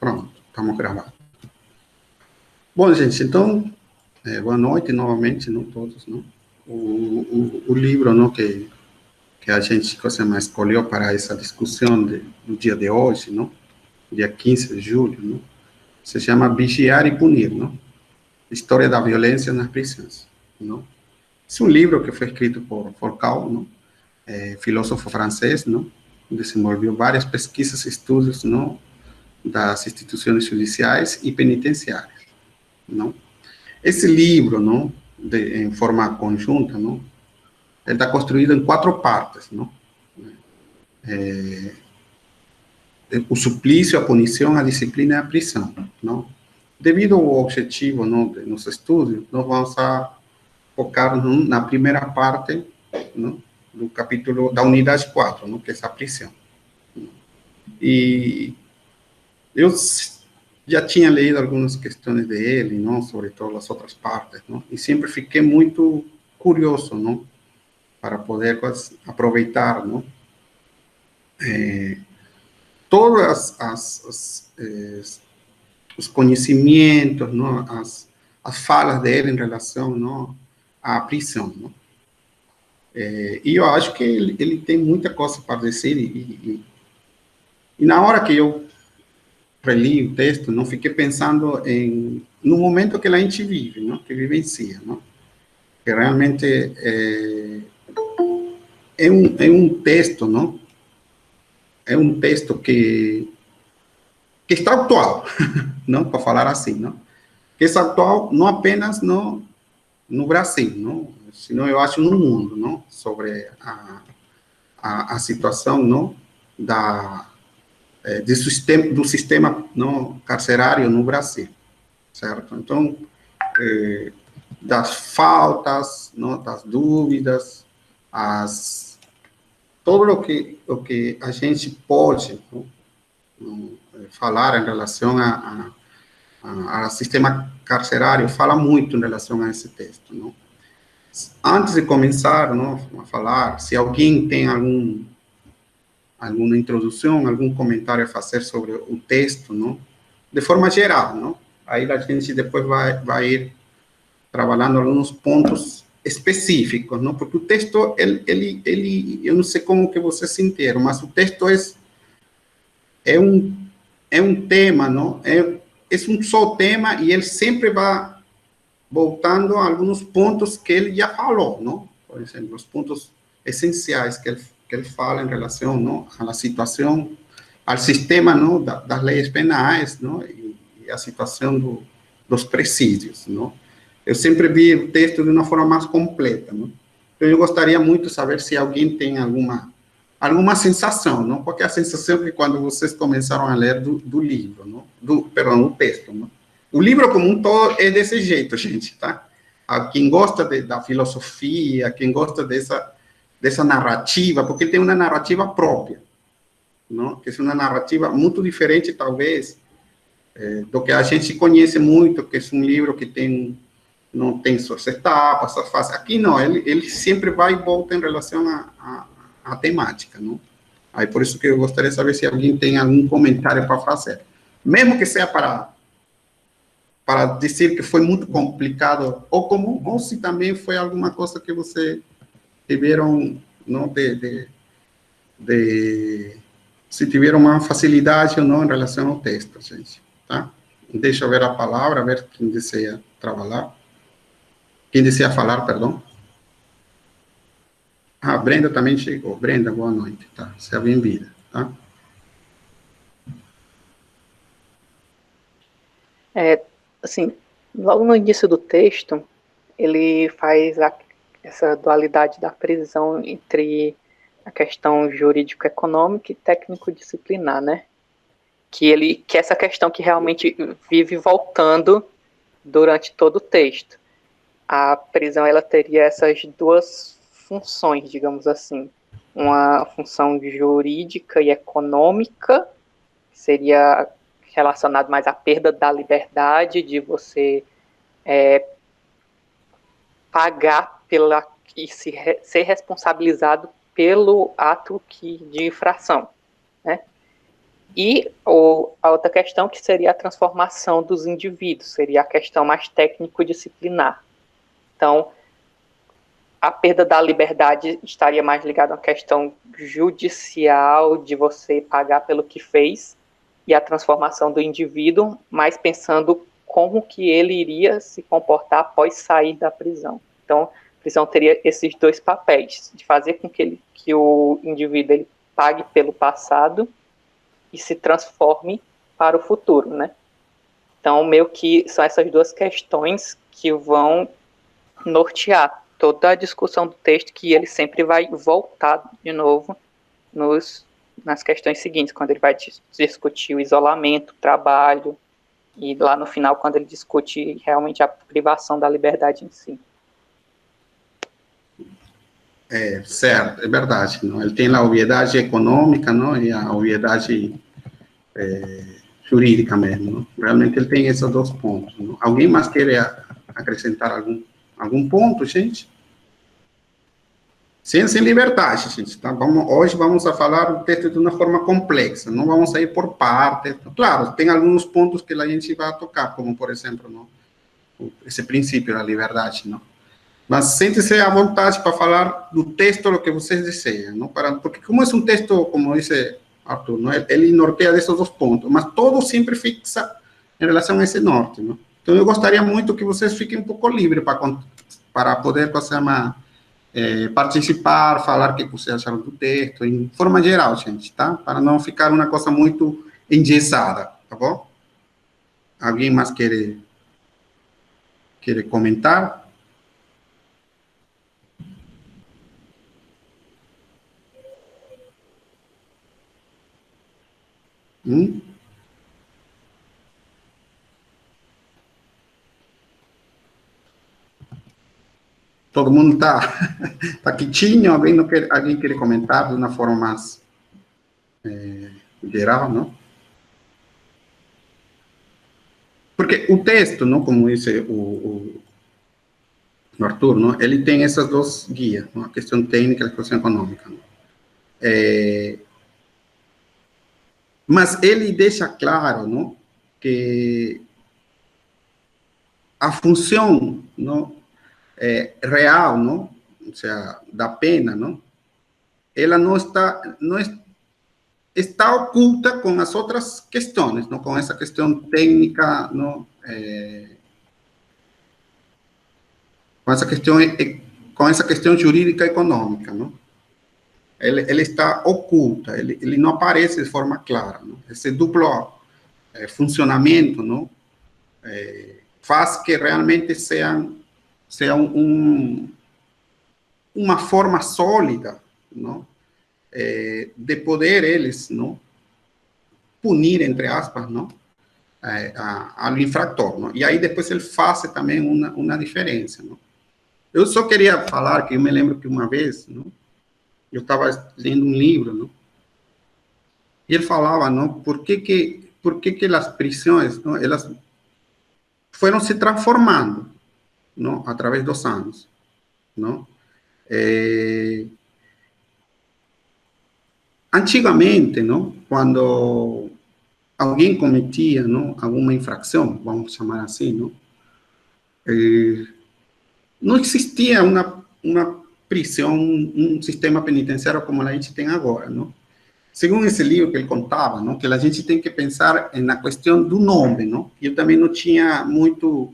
Pronto, estamos gravando. Bom, gente, então, boa noite novamente, não todos, não? O livro, não, que a gente escolheu para essa discussão do dia de hoje, não? Dia 15 de julho, não? Se chama Vigiar e Punir, não? História da violência nas prisões, não? É um livro que foi escrito por Foucault, não? Filósofo francês, não? Desenvolveu várias pesquisas e estudos, não? Das instituições judiciais e penitenciárias, não? Esse livro, não? Em forma conjunta, não? Ele está construído em 4 partes, não? O suplício, a punição, a disciplina e a prisão, não? Devido ao objetivo, não, de nosso estudo, nós vamos a focar na primeira parte, não, do capítulo da unidade 4, não, que é a prisão. E eu já tinha lido algumas questões dele, não, sobre todas as outras partes, não, e sempre fiquei muito curioso, não, para poder aproveitar, não, todas os conhecimentos, não, as falas dele em relação, não, à prisão, não. E eu acho que ele tem muita coisa para dizer, e na hora que eu reli o texto, não fiquei pensando no momento que a gente vive, não, que vivencia, não, que realmente é um texto, não, é um texto que está atual, não, para falar assim, não, que está atual não apenas no Brasil, não, senão eu acho no mundo, não, sobre a situação, não, do sistema não, carcerário no Brasil, certo? Então, das faltas, não, das dúvidas, todo o que a gente pode, não, falar em relação ao sistema carcerário, fala muito em relação a esse texto, não? Antes de começar, não, a falar, se alguém tem alguma introdução, algum comentário a fazer sobre o texto, não? De forma geral, não? Aí a gente depois vai ir trabalhando alguns pontos específicos, não? Porque o texto, eu não sei como que vocês sentiram, mas o texto é um tema, não? É um só tema e ele sempre vai voltando a alguns pontos que ele já falou, não? Por exemplo, os pontos essenciais que ele fala em relação, não, à situação, ao sistema, não, das leis penais, não, e a situação dos presídios, não? Eu sempre vi o texto de uma forma mais completa, não? Então, eu gostaria muito de saber se alguém tem alguma sensação, não? Porque a sensação é que quando vocês começaram a ler do livro, não? Perdão, o texto, não? O livro como um todo é desse jeito, gente, tá? A quem gosta da filosofia, quem gosta dessa narrativa, porque ele tem uma narrativa própria, não? Que é uma narrativa muito diferente, talvez, do que a gente conhece muito, que é um livro que não tem suas etapas, suas fases. Aqui não, ele sempre vai e volta em relação à temática, não? Aí por isso que eu gostaria de saber se alguém tem algum comentário para fazer. Mesmo que seja para dizer que foi muito complicado, ou se também foi alguma coisa que você tiveram, não, se tiveram uma facilidade ou não em relação ao texto, gente, tá? Deixa eu ver a palavra, ver quem deseja trabalhar. Quem deseja falar, perdão. Ah, Brenda também chegou. Brenda, boa noite, tá? Seja bem-vinda, tá? Assim, logo no início do texto, ele faz essa dualidade da prisão entre a questão jurídico-econômica e técnico-disciplinar, né? Que é essa questão que realmente vive voltando durante todo o texto. A prisão, ela teria essas duas funções, digamos assim. Uma função jurídica e econômica, que seria relacionado mais à perda da liberdade, de você pagar e ser responsabilizado pelo ato de infração, né? E a outra questão que seria a transformação dos indivíduos, seria a questão mais técnico-disciplinar. Então, a perda da liberdade estaria mais ligada a uma questão judicial, de você pagar pelo que fez, e a transformação do indivíduo, mais pensando como que ele iria se comportar após sair da prisão. Então, a prisão teria esses dois papéis, de fazer com que o indivíduo ele pague pelo passado e se transforme para o futuro, né? Então, meio que são essas duas questões que vão nortear toda a discussão do texto, que ele sempre vai voltar de novo nas questões seguintes, quando ele vai discutir o isolamento, o trabalho, e lá no final, quando ele discute realmente a privação da liberdade em si. Certo, é verdade. Não? Ele tem a obviedade econômica, não? E a obviedade jurídica mesmo. Não? Realmente ele tem esses dois pontos. Não? Alguém mais quer acrescentar algum ponto, gente? Sem liberdade, gente. Tá? Hoje vamos a falar o texto de uma forma complexa, não vamos a ir por partes. Claro, tem alguns pontos que a gente vai tocar, como, por exemplo, não? Esse princípio da liberdade, não? Mas sente-se à vontade para falar do texto o que vocês desejam, não? Porque como é um texto, como disse Arthur, não? Ele norteia desses dois pontos, mas todo sempre fixa em relação a esse norte, não? Então, eu gostaria muito que vocês fiquem um pouco livres para poder, participar, falar o que vocês acharam do texto, em forma geral, gente, tá? Para não ficar uma coisa muito engessada, tá bom? Alguém mais quer comentar? Todo mundo tá quietinho? Alguém quer comentar de uma forma mais geral, não? Porque o texto, não, como disse o Arthur, não, ele tem essas duas guias, não? A questão técnica e a questão econômica. Não? Mas ele deixa claro, não, que a função, não, real, não, ou seja, da pena, não, ela não está oculta com as outras questões, não, com essa questão técnica, não, com essa questão jurídica econômica, não. Ele está oculta, ele não aparece de forma clara, não. Esse duplo funcionamento, não, faz que realmente seja uma forma sólida, não, de poder eles, não, punir, entre aspas, não, ao infrator, não? E aí depois ele faz também uma diferença, não? Eu só queria falar que eu me lembro que uma vez, não, eu estava lendo um livro, não, e ele falava, não, por que as prisões, não, elas foram se transformando, não, através dos anos, não? Antigamente, não, quando alguém cometia, não, alguma infração, vamos chamar assim, não, não existia uma prisão, um sistema penitenciário como a gente tem agora, não? Segundo esse livro que ele contava, não, que a gente tem que pensar na questão do nome, não? Eu também não tinha muito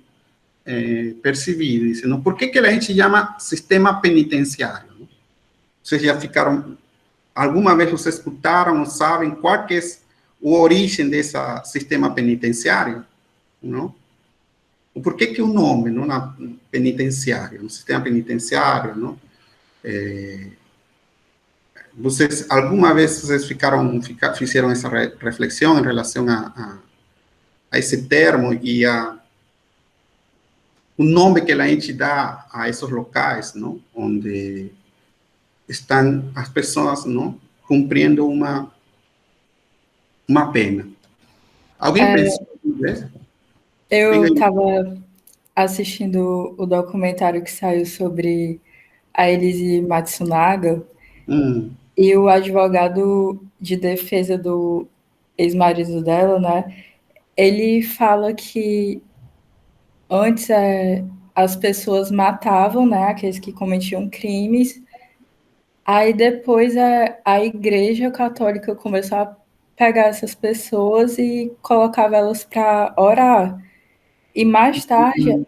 percebido isso, não? Por que a gente chama sistema penitenciário? Não? Vocês já ficaram, alguma vez vocês escutaram ou sabem qual que é a origem desse sistema penitenciário? Não? Por que o nome, não, na penitenciário, no sistema penitenciário, não? Vocês, alguma vez vocês fizeram essa reflexão em relação a esse termo e o nome que a gente dá a esses locais, não? Onde estão as pessoas, não, cumprindo uma pena. Alguém pensou nisso? Eu estava assistindo o documentário que saiu sobre a Elise Matsunaga, e o advogado de defesa do ex-marido dela, né? Ele fala que antes as pessoas matavam, né, aqueles que cometiam crimes. Aí depois a Igreja Católica começou a pegar essas pessoas e colocava elas para orar. E mais tarde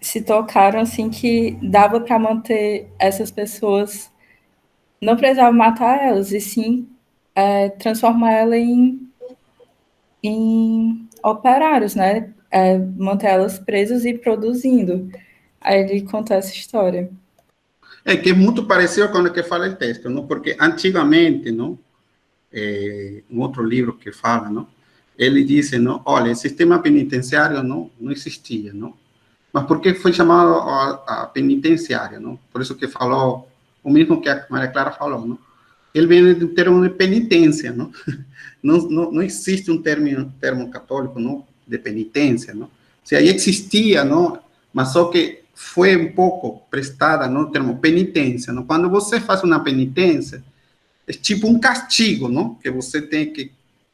se tocaram assim que dava para manter essas pessoas, não precisava matar elas, e sim transformar elas em operários, né? Manter elas presas e produzindo. Aí ele conta essa história. É que é muito parecido com o que fala o texto, não? Porque antigamente, não? Um outro livro que fala, não? Ele diz, não? Olha, o sistema penitenciário não existia, não? Mas por que foi chamado a penitenciária, não? Por isso que falou o mesmo que a Maria Clara falou, não? Ele vem do termo de penitência, não? Não existe um termo católico, não? De penitência, não? Se aí existia, não? Mas só que foi um pouco prestada no termo penitência, não? Quando você faz uma penitência, é tipo um castigo, não? Que você tem que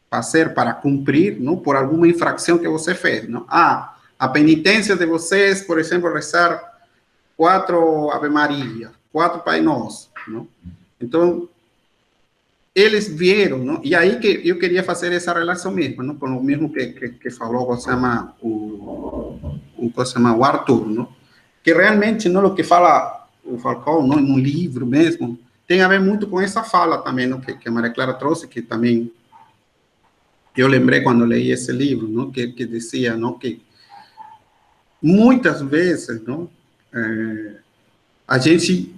fazer para cumprir, não? Por alguma infração que você fez, não? A penitência de vocês, por exemplo, rezar 4 Ave Maria, 4 Pai Nosso, não? Então, eles vieram, não? E aí que eu queria fazer essa relação mesmo, não? Com o mesmo que falou, você chama o Arthur, não? Que realmente, não, o que fala o Falcão, não, no livro mesmo, tem a ver muito com essa fala também, não? Que a Maria Clara trouxe, que também eu lembrei quando li esse livro, não? Que dizia, não? Que muitas vezes, não? A gente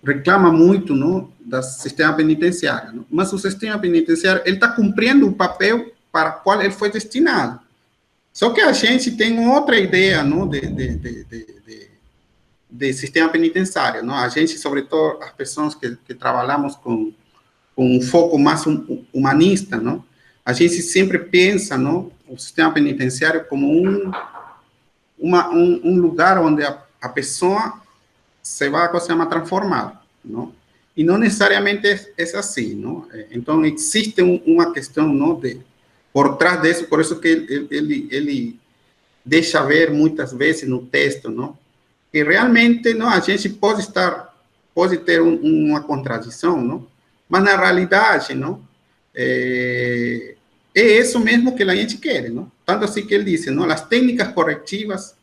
reclama muito, não, do sistema penitenciário, não? Mas o sistema penitenciário ele está cumprindo o papel para o qual ele foi destinado. Só que a gente tem outra ideia, não, de sistema penitenciário, não? A gente, sobretudo as pessoas que trabalhamos com um foco mais humanista, não? A gente sempre pensa, não, o sistema penitenciário como um lugar onde a pessoa se vai a se chama transformar, não? E não necessariamente é assim, não? Então existe uma questão, não, por trás disso, por isso que ele deixa ver muitas vezes no texto, não? Que realmente, não, a gente pode ter uma contradição, não? Mas na realidade, não? É isso mesmo que a gente quer, não? Tanto assim que ele disse, não? As técnicas corretivas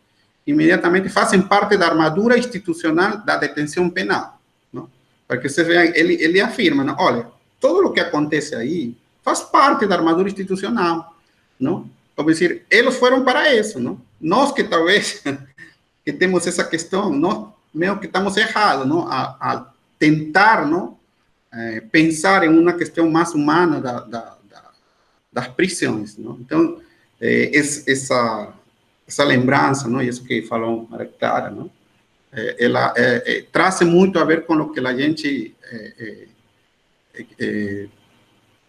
imediatamente fazem parte da armadura institucional da detenção penal, não? Porque vocês vejam, ele afirma, não? Olha, tudo o que acontece aí faz parte da armadura institucional, não? Como dizer, eles foram para isso, não? Nós que talvez que temos essa questão, nós meio que estamos errados, não? A tentar, não? Pensar em uma questão mais humana das prisões, não? Então, essa lembrança, não? Isso que falou Maria Clara, não? Ela traz muito a ver com o que a gente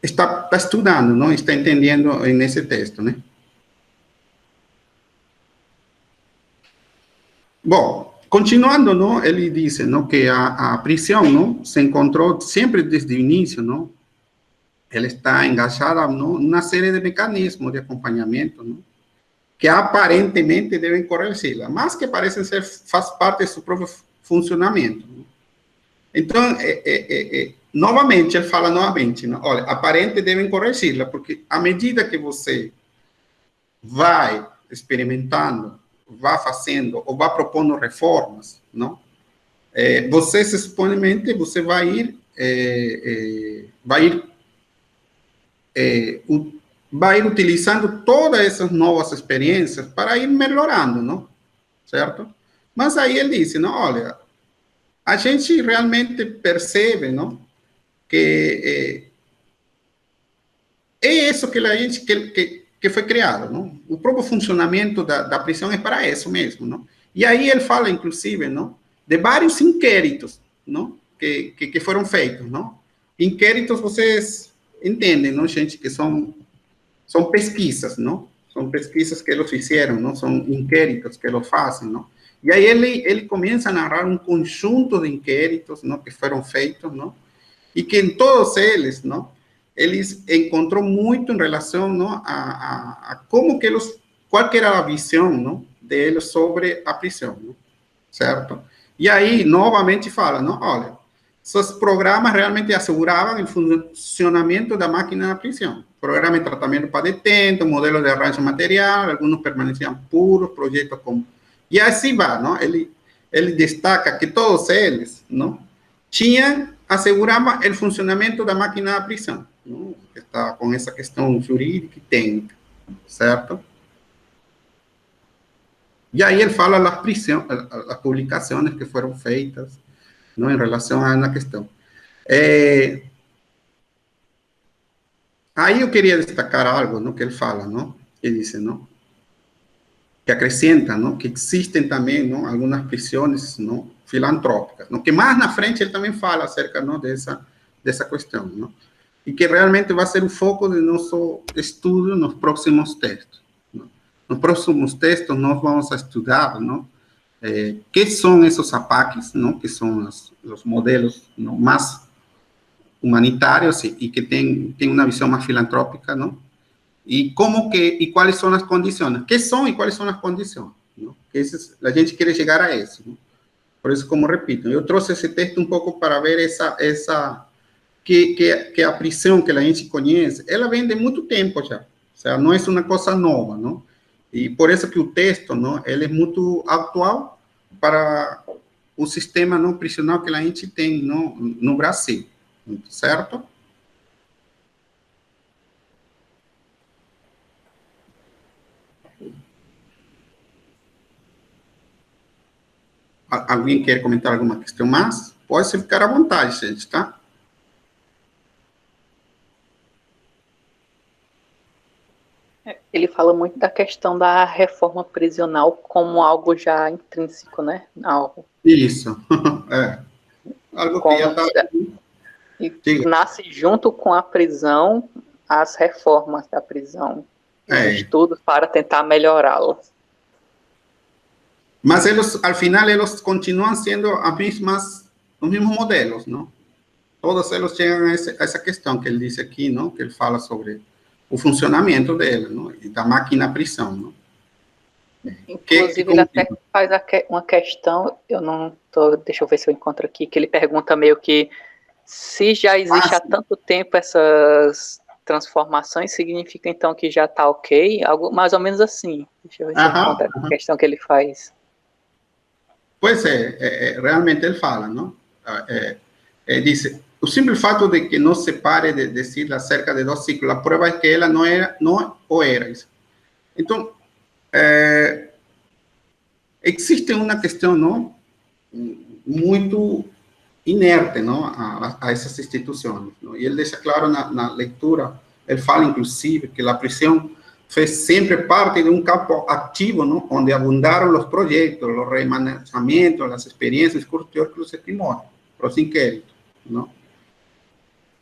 está estudando, não? Está entendendo nesse texto, né? Bom, continuando, não? Ele diz, não, que a prisão, não, se encontrou sempre desde o início, não? Ela está engajada, não, numa série de mecanismos de acompanhamento, não? Que aparentemente devem corrigi-la, mas que parecem ser, faz parte do seu próprio funcionamento. Então, novamente, ele fala novamente, não? Olha, aparente devem corrigi-la, porque à medida que você vai experimentando, vai fazendo, ou vai propondo reformas, não? Você, supostamente, você vai ir utilizando todas essas novas experiências para ir melhorando, não? Certo? Mas aí ele disse, não, olha, a gente realmente percebe, não, que é isso que a gente que foi criado, não? O próprio funcionamento da prisão é para isso mesmo, não? E aí ele fala, inclusive, não, de vários inquéritos, não, que foram feitos, não? Inquéritos, vocês entendem, não, gente, que são pesquisas, não? São pesquisas que eles fizeram, não? São inquéritos que eles fazem, não? E aí ele começa a narrar um conjunto de inquéritos, não? Que foram feitos, não? E que em todos eles, não? eles encontrou muito em relação, não, a como que eles, qual que era a visão, não, deles sobre a prisão, não, certo? E aí, novamente fala, não, olha, seus programas realmente asseguravam o funcionamento da máquina da prisão. Programa de tratamento para detentos, modelo de arranjo material, alguns permaneciam puros, projetos com... E assim vai, não? Ele destaca que todos eles, não, asseguravam o funcionamento da máquina da prisão, não? Está com essa questão jurídica e técnica, certo? E aí ele fala as publicações que foram feitas, não, em relação a essa questão. Aí eu queria destacar algo, não, que ele fala, não? Ele diz, não? Que acrescenta, não? Que existem também, não, algumas prisões, não, filantrópicas, não? Que mais na frente ele também fala acerca, não, dessa questão, não? E que realmente vai ser o foco do nosso estudo nos próximos textos. Não? Nos próximos textos nós vamos a estudar, não? Que são esses APACs, não? Que são os modelos, não, mais humanitários e que tem uma visão mais filantrópica, não? E quais são as condições? Que são e quais são as condições? Não? A gente quer chegar a isso, não? Por isso, como repito, eu trouxe esse texto um pouco para ver que a prisão que a gente conhece, ela vem de muito tempo já, ou seja, não é uma coisa nova, não? E por isso que o texto, não, ele é muito atual para o sistema não prisional que a gente tem no Brasil, certo? Alguém quer comentar alguma questão mais? Pode ficar à vontade, gente, tá? Ele fala muito da questão da reforma prisional como algo já intrínseco, né? Algo. Isso. Algo que já está... E nasce junto com a prisão, as reformas da prisão, os estudos para tentar melhorá-las. Mas eles, al final, eles continuam sendo os mesmos modelos, não? Todos eles chegam a essa questão que ele disse aqui, não? Que ele fala sobre o funcionamento dele, não? E da máquina prisão, não? Inclusive, ele até faz uma questão, deixa eu ver se eu encontro aqui, que ele pergunta meio que se já existe há tanto tempo essas transformações, significa então que já está ok? Algo mais ou menos assim. Deixa eu ver se eu encontro a questão que ele faz. Pois realmente ele fala, não? Diz, o simples fato de que não se pare de dizer acerca de 2 ciclos, a prova é que ela não era. Isso. Então, existe uma questão, não, muito inerte, não, a essas instituições, não? E ele deixa claro na leitura, ele fala, inclusive, que a prisão fez sempre parte de um campo ativo, não, onde abundaram os projetos, os remanejamentos, as experiências currículos e testimônios, os inquéritos, não?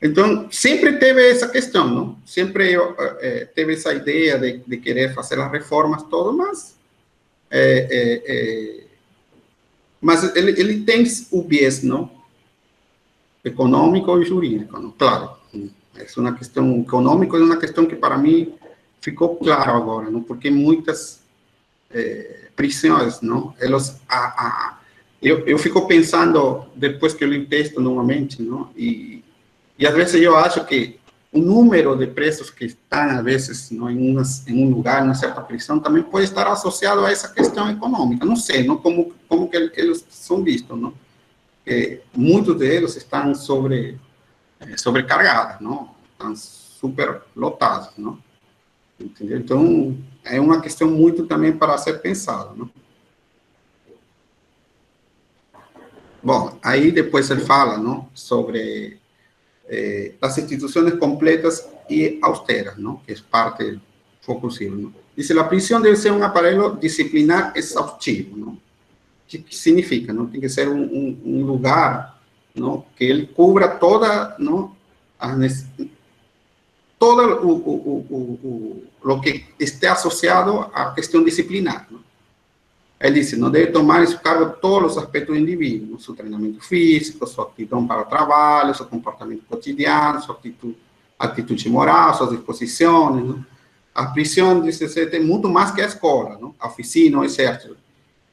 Então, sempre teve essa questão, não? Sempre teve essa ideia de querer fazer as reformas, todo, mas ele tem o viés, não? Econômico e jurídico, não? Claro. É uma questão econômica, é uma questão que, para mim, ficou claro agora, não? Porque muitas prisões, não? Eu fico pensando, depois que eu li o texto novamente, não? E às vezes eu acho que o número de presos que estão, às vezes, não, em um lugar, em uma certa prisão, também pode estar associado a essa questão econômica. Não sei, não, como que eles são vistos, não? Muitos deles estão sobrecargados, não? Estão superlotados, não? Entendeu? Então, é uma questão muito também para ser pensada, não? Bom, aí depois ele fala, não, sobre as instituições completas e austeras, não, que é parte focusível, não. Diz, a prisão deve ser um aparelho disciplinar exaustivo, não. Que significa, não, tem que ser um lugar, não, que ele cubra toda, não, todo o que esteja associado à questão disciplinar, não. Ele disse, não deve tomar em seu cargo todos os aspectos do indivíduo, seu treinamento físico, sua aptidão para o trabalho, seu comportamento cotidiano, sua atitude atitude moral, suas disposições, não? A prisão, diz você, tem muito mais que a escola, não? A oficina, o exército,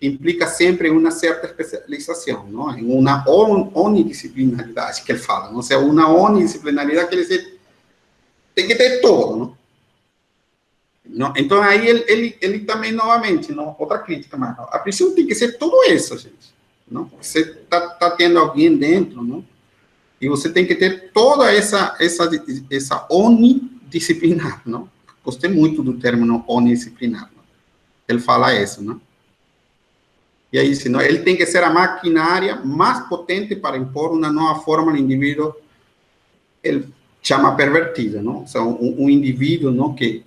implica sempre uma certa especialização, não? Em uma onidisciplinaridade, que ele fala, não? Ou seja, uma onidisciplinaridade que ele tem que ter todo, não? Não? Então, aí ele também, novamente, não? Outra crítica, mas a prisão tem que ser tudo isso, gente, não? Você está tendo alguém dentro, não? E você tem que ter toda essa onidisciplinar, não? Gostei muito do termo onidisciplinar, não? Ele fala isso, não? E aí, senão, ele tem que ser a maquinária mais potente para impor uma nova forma no indivíduo, ele chama pervertido, não? Então, um indivíduo, não, que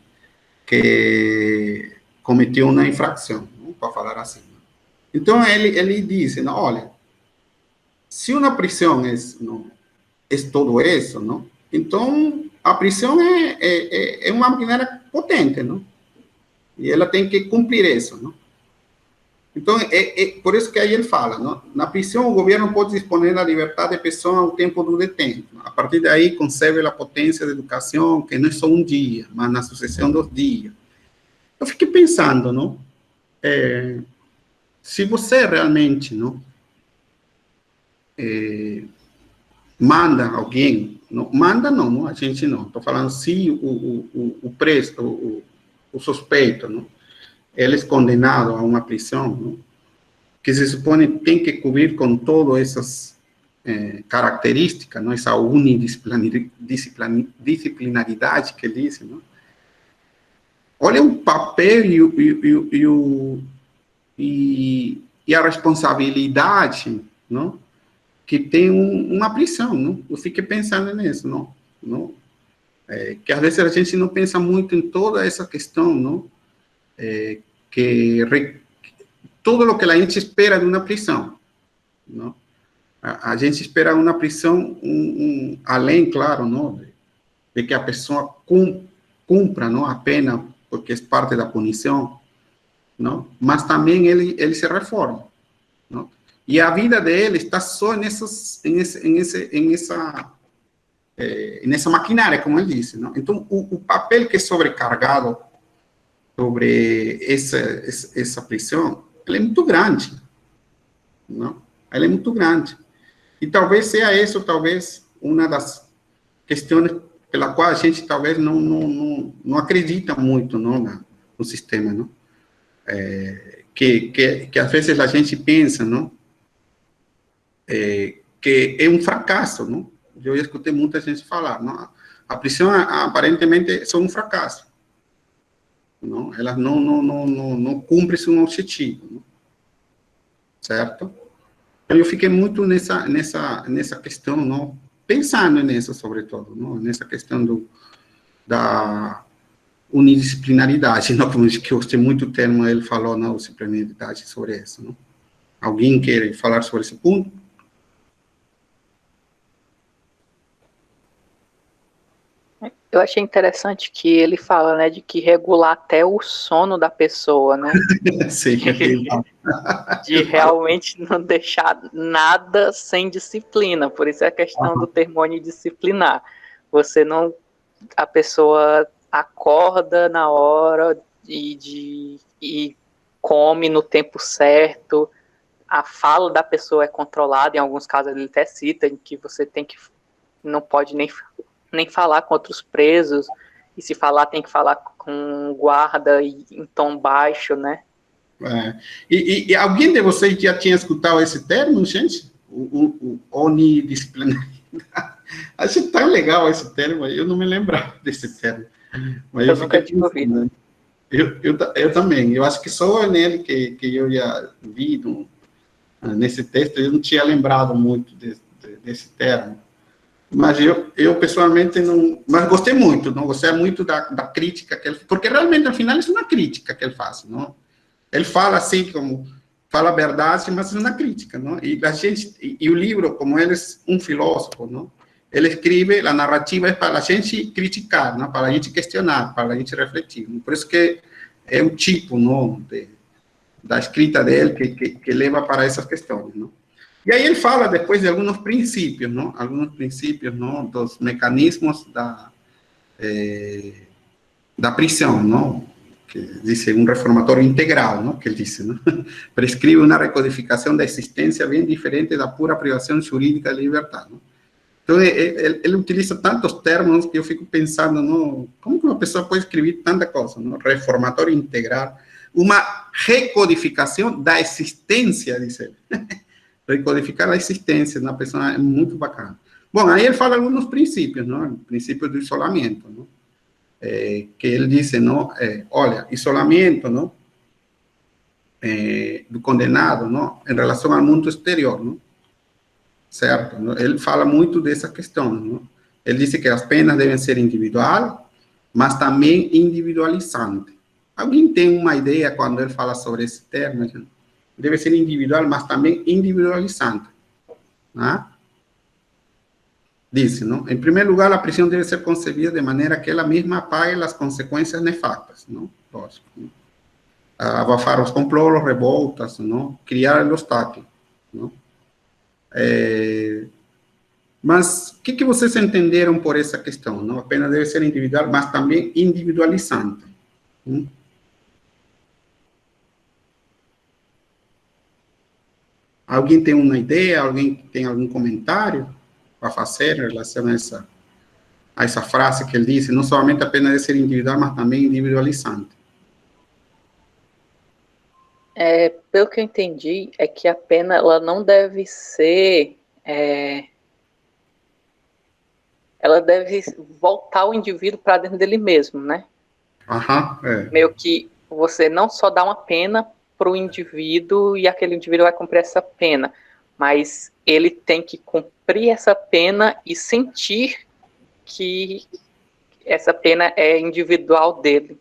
cometeu uma infração, não? Para falar assim. Não? Então, ele diz, não, olha, se uma prisão é todo isso, não? Então, a prisão é uma maquinária potente, não? E ela tem que cumprir isso, não? Então, por isso que aí ele fala, não? Na prisão, o governo pode disponer da liberdade de pessoa ao tempo do detento. A partir daí, concebe a potência da educação, que não é só um dia, mas na sucessão dos dias. Eu fiquei pensando, não? Se você realmente, não? Manda alguém, não, manda não, a gente não, estou falando se o preso, o suspeito, não? Ele é condenado a uma prisão, não? Que se supõe tem que cobrir com todas essas características, não? Essa unidisciplinaridade que ele diz, não? Olha o papel e a responsabilidade, não? Que tem uma prisão, não? Eu fiquei pensando nisso, não? Que às vezes a gente não pensa muito em toda essa questão, não? Todo o que a gente espera de uma prisão, não? A gente espera uma prisão, além, claro, não? De que a pessoa cumpra, não? A pena, porque é parte da punição, não? Mas também ele se reforma, não? E a vida dele está só nessa maquinária, como ele disse, não? Então, o papel que é sobrecargado sobre essa prisão, ele é muito grande, não? Ele é muito grande. E talvez seja isso, talvez, uma das questões pela qual a gente talvez não acredita muito, não, no sistema, não? Que às vezes a gente pensa, não? Que é um fracasso, não? Eu escutei muita gente falar, não? A prisão aparentemente é um fracasso, não? Ela não cumpre seu objetivo, não? Certo? Então eu fiquei muito nessa questão, não? Pensando nisso, sobretudo, não? Nessa questão da unidisciplinaridade, não? Como que eu gostei muito do termo, ele falou, não, disciplinaridade sobre isso, não? Alguém quer falar sobre esse ponto? Eu achei interessante que ele fala, né, de que regular até o sono da pessoa, né? Sim, de realmente não deixar nada sem disciplina. Por isso é a questão do termo disciplinar. Você não, a pessoa acorda na hora e come no tempo certo. A fala da pessoa é controlada. Em alguns casos ele até cita em que você não pode nem falar com outros presos, e se falar tem que falar com guarda em tom baixo, né? E alguém de vocês já tinha escutado esse termo, gente? O onidisciplinaridade. Acho tão legal esse termo, eu não me lembrava desse termo. Mas eu nunca tinha ouvido. Eu também, eu acho que só nele que eu já vi nesse texto, eu não tinha lembrado muito desse termo. Mas eu pessoalmente não... Mas gostei muito, não? Gostei muito da crítica que ele... Porque realmente, no final, isso é uma crítica que ele faz, não? Ele fala assim, como... Fala a verdade, mas é uma crítica, não? E o livro, como ele é um filósofo, não? Ele escreve, a narrativa é para a gente criticar, não? Para a gente questionar, para a gente refletir. Por isso que é o tipo, não? Da escrita dele que leva para essas questões, não? E aí ele fala depois de alguns princípios, não? Alguns princípios, não? Dos mecanismos da prisão, não? Que diz um reformatório integral, não? Que ele disse, não? Prescreve uma recodificação da existência bem diferente da pura privação jurídica de liberdade. Não? Então, ele utiliza tantos termos que eu fico pensando, não? Como que uma pessoa pode escrever tanta coisa? Não? Reformatório integral, uma recodificação da existência, diz ele. Recodificar a existência de uma pessoa é muito bacana. Bom, aí ele fala alguns princípios, não? Princípios do isolamento, não? Que ele diz, não? Olha, isolamento, não? Do condenado, não? Em relação ao mundo exterior, não? Certo? Não? Ele fala muito dessa questão, não? Ele diz que as penas devem ser individual, mas também individualizante. Alguém tem uma ideia quando ele fala sobre esse termo? Deve ser individual, mas também individualizante. Né? Diz, não? Em primeiro lugar, a prisão deve ser concebida de maneira que ela mesma pague as consequências nefastas, não? Lógico. Não? Abafar os complots, revoltas, não? Criar o obstáculo, não? Mas o que vocês entenderam por essa questão? Não? A pena deve ser individual, mas também individualizante. Não? Alguém tem uma ideia? Alguém tem algum comentário para fazer em relação a essa frase que ele disse? Não somente a pena deve ser individual, mas também individualizante. Pelo que eu entendi, é que a pena ela não deve ser... ela deve voltar o indivíduo para dentro dele mesmo, né? Meio que você não só dá uma pena para o indivíduo e aquele indivíduo vai cumprir essa pena, mas ele tem que cumprir essa pena e sentir que essa pena é individual dele.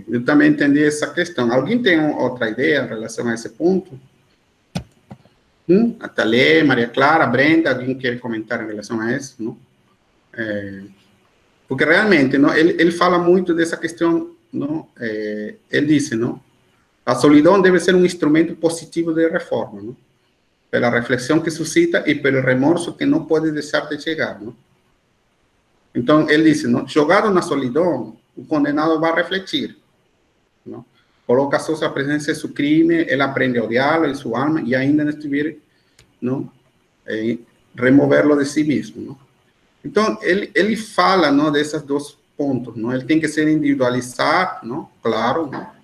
Eu também entendi essa questão. Alguém tem outra ideia em relação a esse ponto? A Thalé, Maria Clara, Brenda, alguém quer comentar em relação a isso? Não? Porque realmente, não, ele fala muito dessa questão, não? Ele disse, não? A solidão deve ser um instrumento positivo de reforma, não? Pela reflexão que suscita e pelo remorso que não pode deixar de chegar, não? Então, ele disse, não? Jogado na solidão, o condenado vai refletir, não? Coloca a sua presença em seu crime, ele aprende a odiá-lo em sua alma e ainda não estiver, não? Removê-lo de si mesmo, não? Então, ele fala, não, desses dois pontos, não? Ele tem que ser individualizado, não? Claro, não?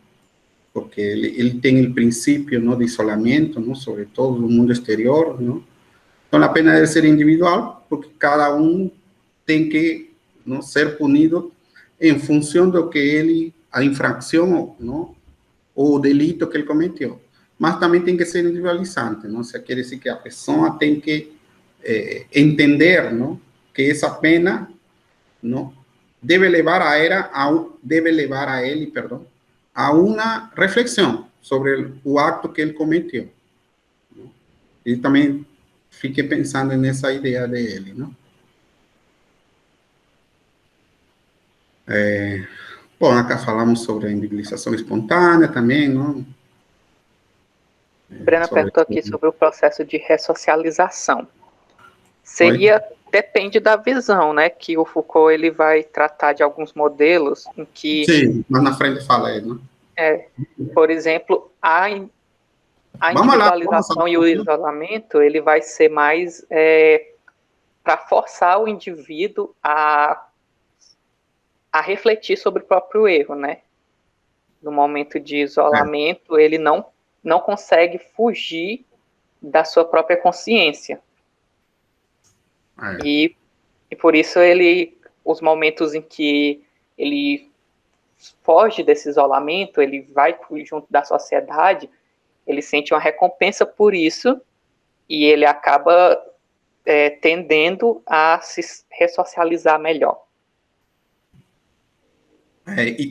Porque ele tem o princípio, não, de isolamento, não, sobretudo no mundo exterior, não? Então, a pena deve ser individual, porque cada um tem que, não, ser punido em função do que a infração, não, ou o delito que ele cometeu. Mas também tem que ser individualizante, não? Isso quer dizer que a pessoa tem que entender, não, que essa pena, não, deve levar a ele, a uma reflexão sobre o ato que ele cometeu. Não? E também fiquei pensando nessa ideia dele, não? Bom, acá falamos sobre a individualização espontânea também, não? Brena perguntou aqui sobre o processo de ressocialização. Depende da visão, né? Que o Foucault ele vai tratar de alguns modelos em que... Sim, mas na frente fala ele, né? Por exemplo, a individualização e o isolamento, ele vai ser mais para forçar o indivíduo a refletir sobre o próprio erro, né? No momento de isolamento, ele não consegue fugir da sua própria consciência. E por isso os momentos em que ele foge desse isolamento, ele vai junto da sociedade, ele sente uma recompensa por isso e ele acaba tendendo a se ressocializar melhor.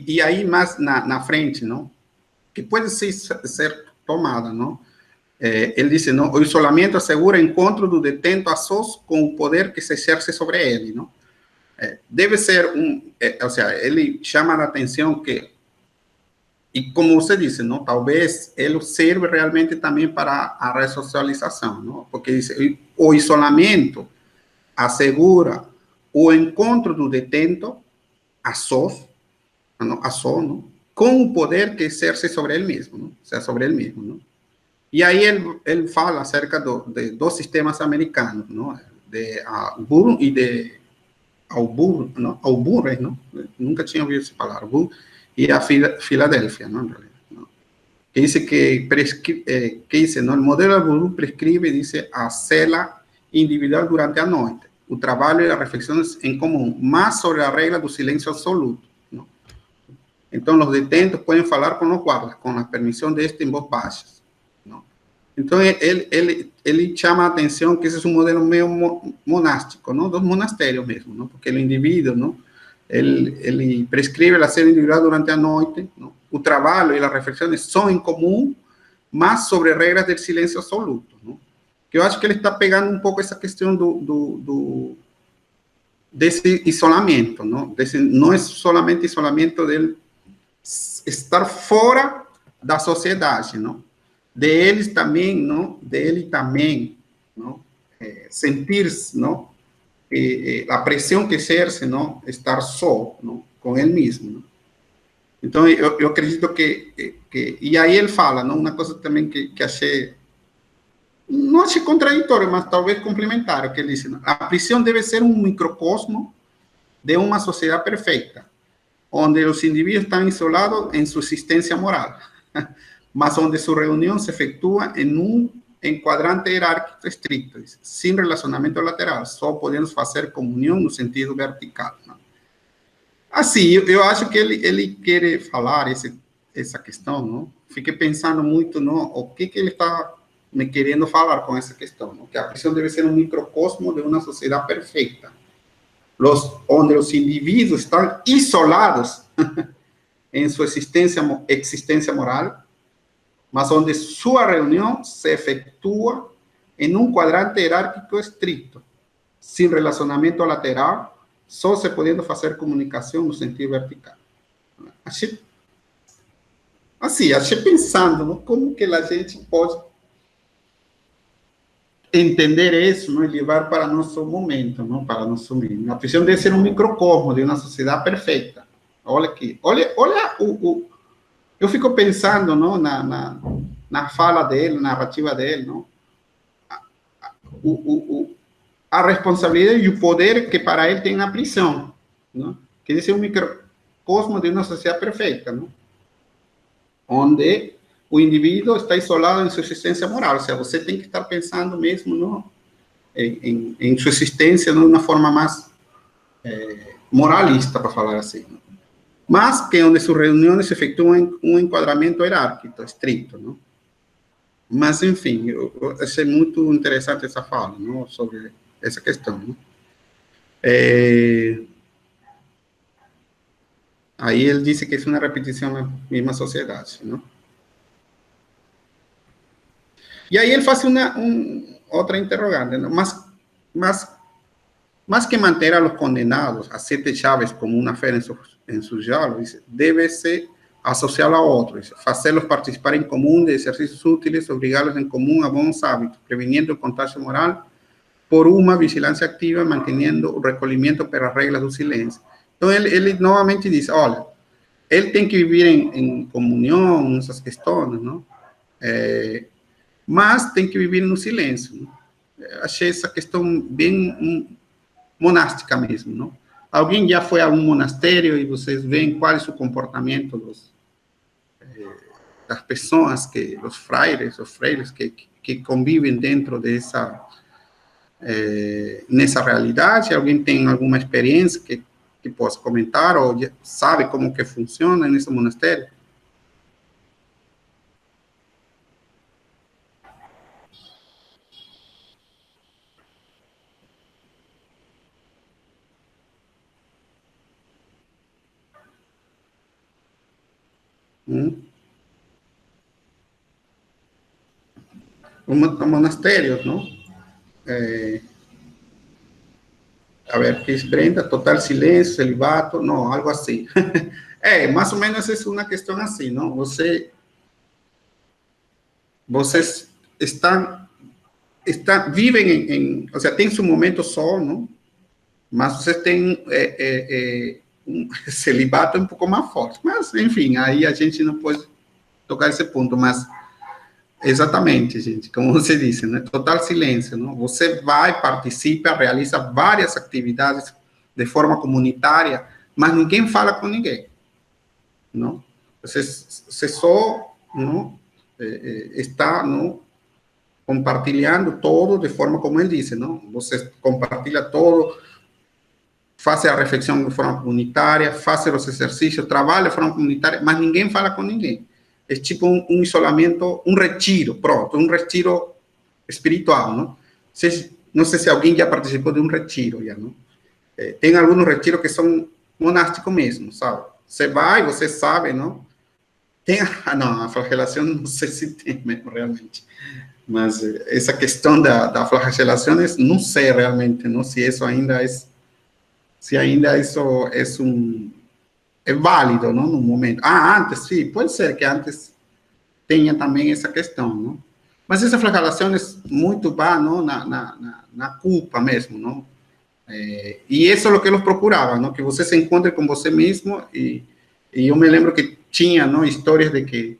E aí, mais na frente, não? Que pode ser tomada, não? Ele disse, não? O isolamento assegura o encontro do detento a sós com o poder que se exerce sobre ele, não? Deve ser ou seja, ele chama a atenção que, e como você disse, não? Talvez ele serve realmente também para a ressocialização, não? Porque diz, o isolamento assegura o encontro do detento a sós, não? Com o poder que exerce sobre ele mesmo, não? Ou seja, sobre ele mesmo, não? E aí ele fala acerca de dos sistemas americanos, não? De Auburn e de Auburn, não? Auburn, não? Nunca tinha ouvido essa palavra, Auburn, e a Filadélfia, não? Que dice que dice, ¿no? El modelo de Auburn prescribe, dice, a cela individual durante la noche, el trabajo y las reflexiones en común, más sobre la regla del silencio absoluto, ¿no? Entonces, los detentos pueden hablar con los guardas, con la permisión de este en voz baja, ¿no? Entonces, él llama la atención que ese es un modelo medio monástico, ¿no? Dos monasterios mismo, ¿no? Porque el individuo, ¿no? Ele prescreve a cena individual durante a noite, não? O trabalho e as reflexões são em comum, mas sobre regras do silêncio absoluto, não? Que eu acho que ele está pegando um pouco essa questão desse isolamento, não? Não é solamente isolamento de estar fora da sociedade, não? De eles também, não? De ele também, não? Sentir-se, não? A pressão que exerce, não, estar só, não, com ele mesmo, não? Então eu acredito que e aí ele fala, não, uma coisa também que achei, não achei contraditório, mas talvez complementar, que ele diz, não, a prisão deve ser um microcosmo de uma sociedade perfeita, onde os indivíduos estão isolados em sua existência moral, mas onde sua reunião se efetua em quadrante hierárquico estricto, sem relacionamento lateral, só podemos fazer comunhão no sentido vertical, não? Assim, eu acho que ele quer falar essa questão, não? Fiquei pensando muito, não, o que ele está me querendo falar com essa questão, não? Que a prisão deve ser um microcosmo de uma sociedade perfeita, onde os indivíduos estão isolados em sua existência moral, mas onde sua reunião se efetua em um quadrante hierárquico estrito, sem relacionamento lateral, só se podendo fazer comunicação no sentido vertical. Achei pensando, não, como que a gente pode entender isso, não, e levar para nosso momento, não, para nosso meio. A prisão deve ser um microcosmo de uma sociedade perfeita. Olha aqui, olha eu fico pensando, não, na fala dele, na narrativa dele, não? A responsabilidade e o poder que para ele tem na prisão, não? Que esse é um microcosmo de uma sociedade perfeita, não? Onde o indivíduo está isolado em sua existência moral, ou seja, você tem que estar pensando mesmo, não, em sua existência de uma forma mais moralista, para falar assim, não? Mas que onde suas reuniões se efetuam em um enquadramento hierárquico estrito, não? Mas, enfim, eu achei muito interessante essa fala, não, sobre essa questão, não? Aí ele disse que isso é uma repetição na mesma sociedade, não? E aí ele faz outra interrogante, não? Mas que manter a los condenados a 7 chaves como una fe en sus llaves, debe se asociar a otros, hacerlos participar en común de ejercicios útiles, obligarlos en común a buenos hábitos, previniendo el contagio moral por una vigilancia activa, manteniendo el recolimiento para las reglas del silencio. Entonces, él nuevamente dice, olha, él tiene que vivir en comunión, esas cuestiones, ¿no? Mas tem que viver no silêncio, ¿no? Achei essa questão bem monástica mesmo, não? Alguém já foi a um monastério e vocês veem qual é o comportamento das pessoas, os frailes que convivem dentro nessa realidade? Alguém tem alguma experiência que possa comentar ou sabe como que funciona nesse monastério? Monastérios, não? A ver, que es Brenda, total silêncio, celibato, não, algo assim. Mais ou menos é uma questão assim, não? Vocês vivem ou seja, tem seu momento só, não? mas você tem um celibato um pouco mais forte. Mas, enfim, aí a gente não pode tocar esse ponto, mas exatamente, gente, como você disse, né? Total silêncio, não? Você vai, participa, realiza várias atividades de forma comunitária, mas ninguém fala com ninguém, não? Você só, não, está, não, compartilhando todo de forma como ele disse, não? Você compartilha todo, faz a reflexão de forma comunitária, faz os exercícios, trabalha de forma comunitária, mas ninguém fala com ninguém. É tipo um isolamento, um retiro, pronto, um retiro espiritual, não? Não sei se alguém já participou de um retiro, já, não? Tem alguns retiros que são monásticos mesmo, sabe? Você vai, você sabe, não? Tem, não, a flagelação não sei se tem mesmo, realmente. Mas essa questão da flagelação, não sei realmente, não, se isso ainda é, se ainda isso é válido, não, no momento. Antes, sim, pode ser que antes tenha também essa questão, não? Mas essa flagelação é muito vá, não, na culpa mesmo, não? E isso é o que eles procuravam, não? Que você se encontre com você mesmo, e eu me lembro que tinha, não, histórias de que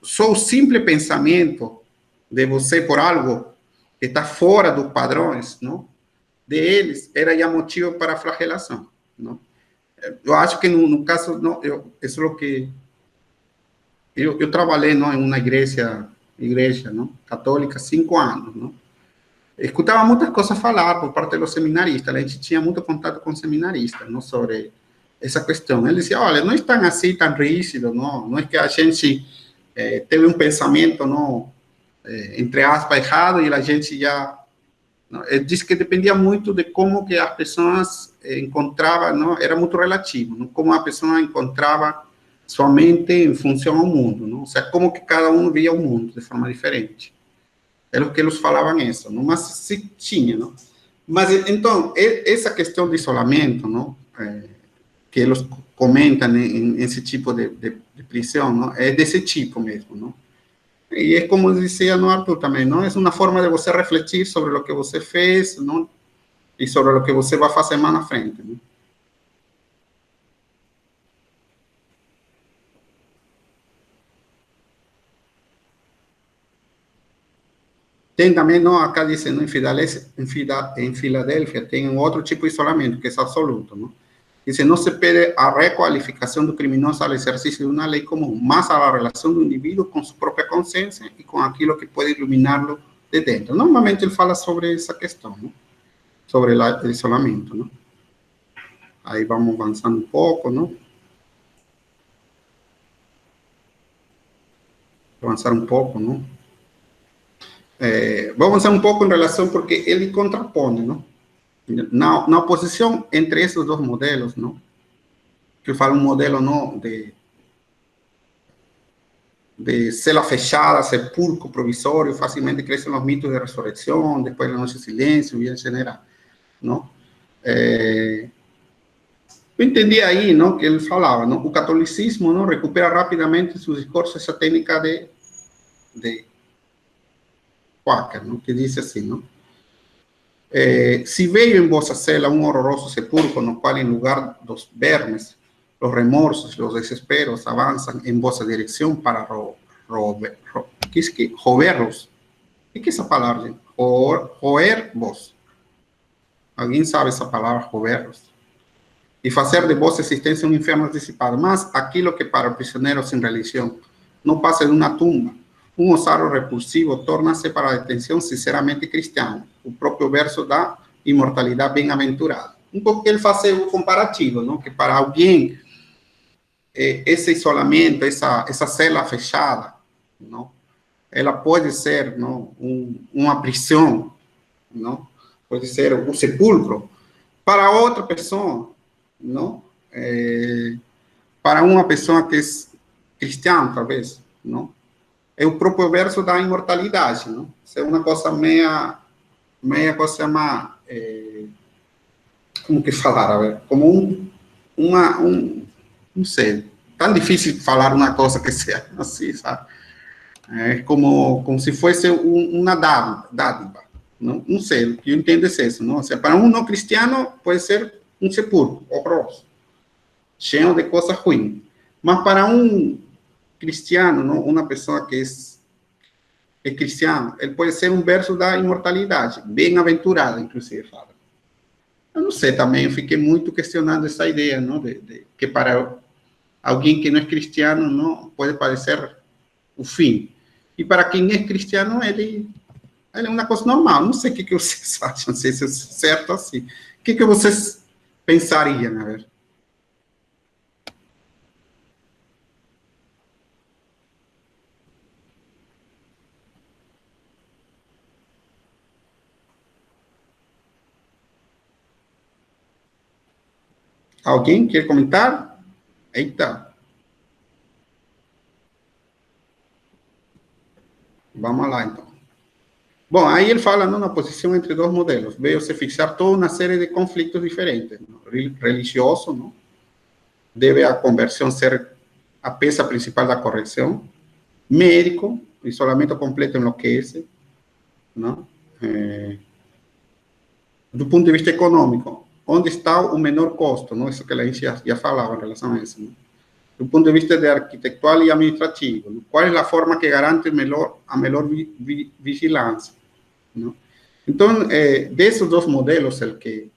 só o simples pensamento de você por algo que está fora dos padrões, não, deles, era já motivo para a flagelação, não? Eu acho que no caso, não, isso é o que eu trabalhei, não, em uma igreja, não, católica, 5 anos, não? Escutava muitas coisas falar por parte dos seminaristas, a gente tinha muito contato com seminaristas, não, sobre essa questão. Ele dizia, olha, não é tão assim, tão rígido, não é que a gente teve um pensamento, não, entre aspas, errado, e a gente já... Não, ele disse que dependia muito de como que as pessoas encontravam, não, era muito relativo, não, como a pessoa encontrava sua mente em função ao mundo, não, ou seja, como que cada um via o mundo de forma diferente. Era o que eles falavam isso, não, mas se tinha, não. Mas, então, essa questão de isolamento, não, que eles comentam em esse tipo de prisão, não, é desse tipo mesmo, não. E é como dizia no Arthur também, não? É uma forma de você refletir sobre o que você fez, não? E sobre o que você vai fazer mais na frente, não? Tem também, não, acá dizendo, em Filadélfia tem um outro tipo de isolamento, que é absoluto, não? Dice, não se pede a requalificação do criminoso ao exercício de uma lei comum, mas a relação do indivíduo com sua própria consciência e com aquilo que pode iluminá-lo de dentro. Normalmente ele fala sobre essa questão, não? Sobre o isolamento, não? Aí vamos avançando um pouco, não? Avançar um pouco, não? Vamos avançar um pouco em relação, porque ele contrapõe, não? Na oposição entre esses dois modelos, não? Que eu falo um modelo, não, de cela fechada, sepulcro provisório, facilmente crescem os mitos de ressurreição, depois da noite de silêncio, e em geral, não? Eu entendi aí, não, que ele falava, não? O catolicismo, não, recupera rapidamente seu discurso, essa técnica de Quaker, não? Que diz assim, não? Se veio em vossa cela um horroroso sepulcro, no qual, em lugar dos vermes, os remorsos, os desesperos avançam em vossa direção para roer-vos. O que é essa palavra, gente? Roer-vos. Alguém sabe essa palavra, roer-vos? E fazer de vossa existência um inferno antecipado. Mas aquilo que para o prisioneiro sem religião não passa de uma tumba, um osário repulsivo, torna-se para a detenção sinceramente cristiano. O próprio verso da imortalidade bem-aventurada. Um pouco que ele faz o comparativo, não? Que para alguém, esse isolamento, essa cela fechada, não? Ela pode ser, não, uma prisão, não? Pode ser um sepulcro. Para outra pessoa, não? Para uma pessoa que é cristã, talvez, não? É o próprio verso da imortalidade, não? Isso é uma coisa meia coisa mais, como que falar, a ver? Como não sei, tão difícil falar uma coisa que seja assim, sabe? É como se fosse uma dádiva, Não sei, o que eu entendo é isso, não? Ou seja, para um não cristiano pode ser um sepulcro horroroso, cheio de coisas ruins. Mas para um cristiano, não? Uma pessoa que é cristiano, ele pode ser um verso da imortalidade, bem-aventurado, inclusive, fala. Eu não sei também, eu fiquei muito questionando essa ideia, não? De que para alguém que não é cristiano, não pode parecer o fim. E para quem é cristiano, ele é uma coisa normal. Não sei o que vocês acham, não sei se é certo assim. O que vocês pensariam, na verdade? Alguém quer comentar? Eita. Vamos lá, então. Bom, aí ele fala, não, na posição entre dois modelos. Veio se fixar toda uma série de conflitos diferentes. Não? Religioso, não? Deve a conversão ser a peça principal da correção. Médico, isolamento completo enlouquece. Não? Do ponto de vista econômico, onde está o menor custo? Não? Isso que a gente já falava em relação a isso. Não? Do ponto de vista de arquitetural e administrativo, não? Qual é a forma que garante a melhor vigilância? Não? Então, desses dois modelos, o que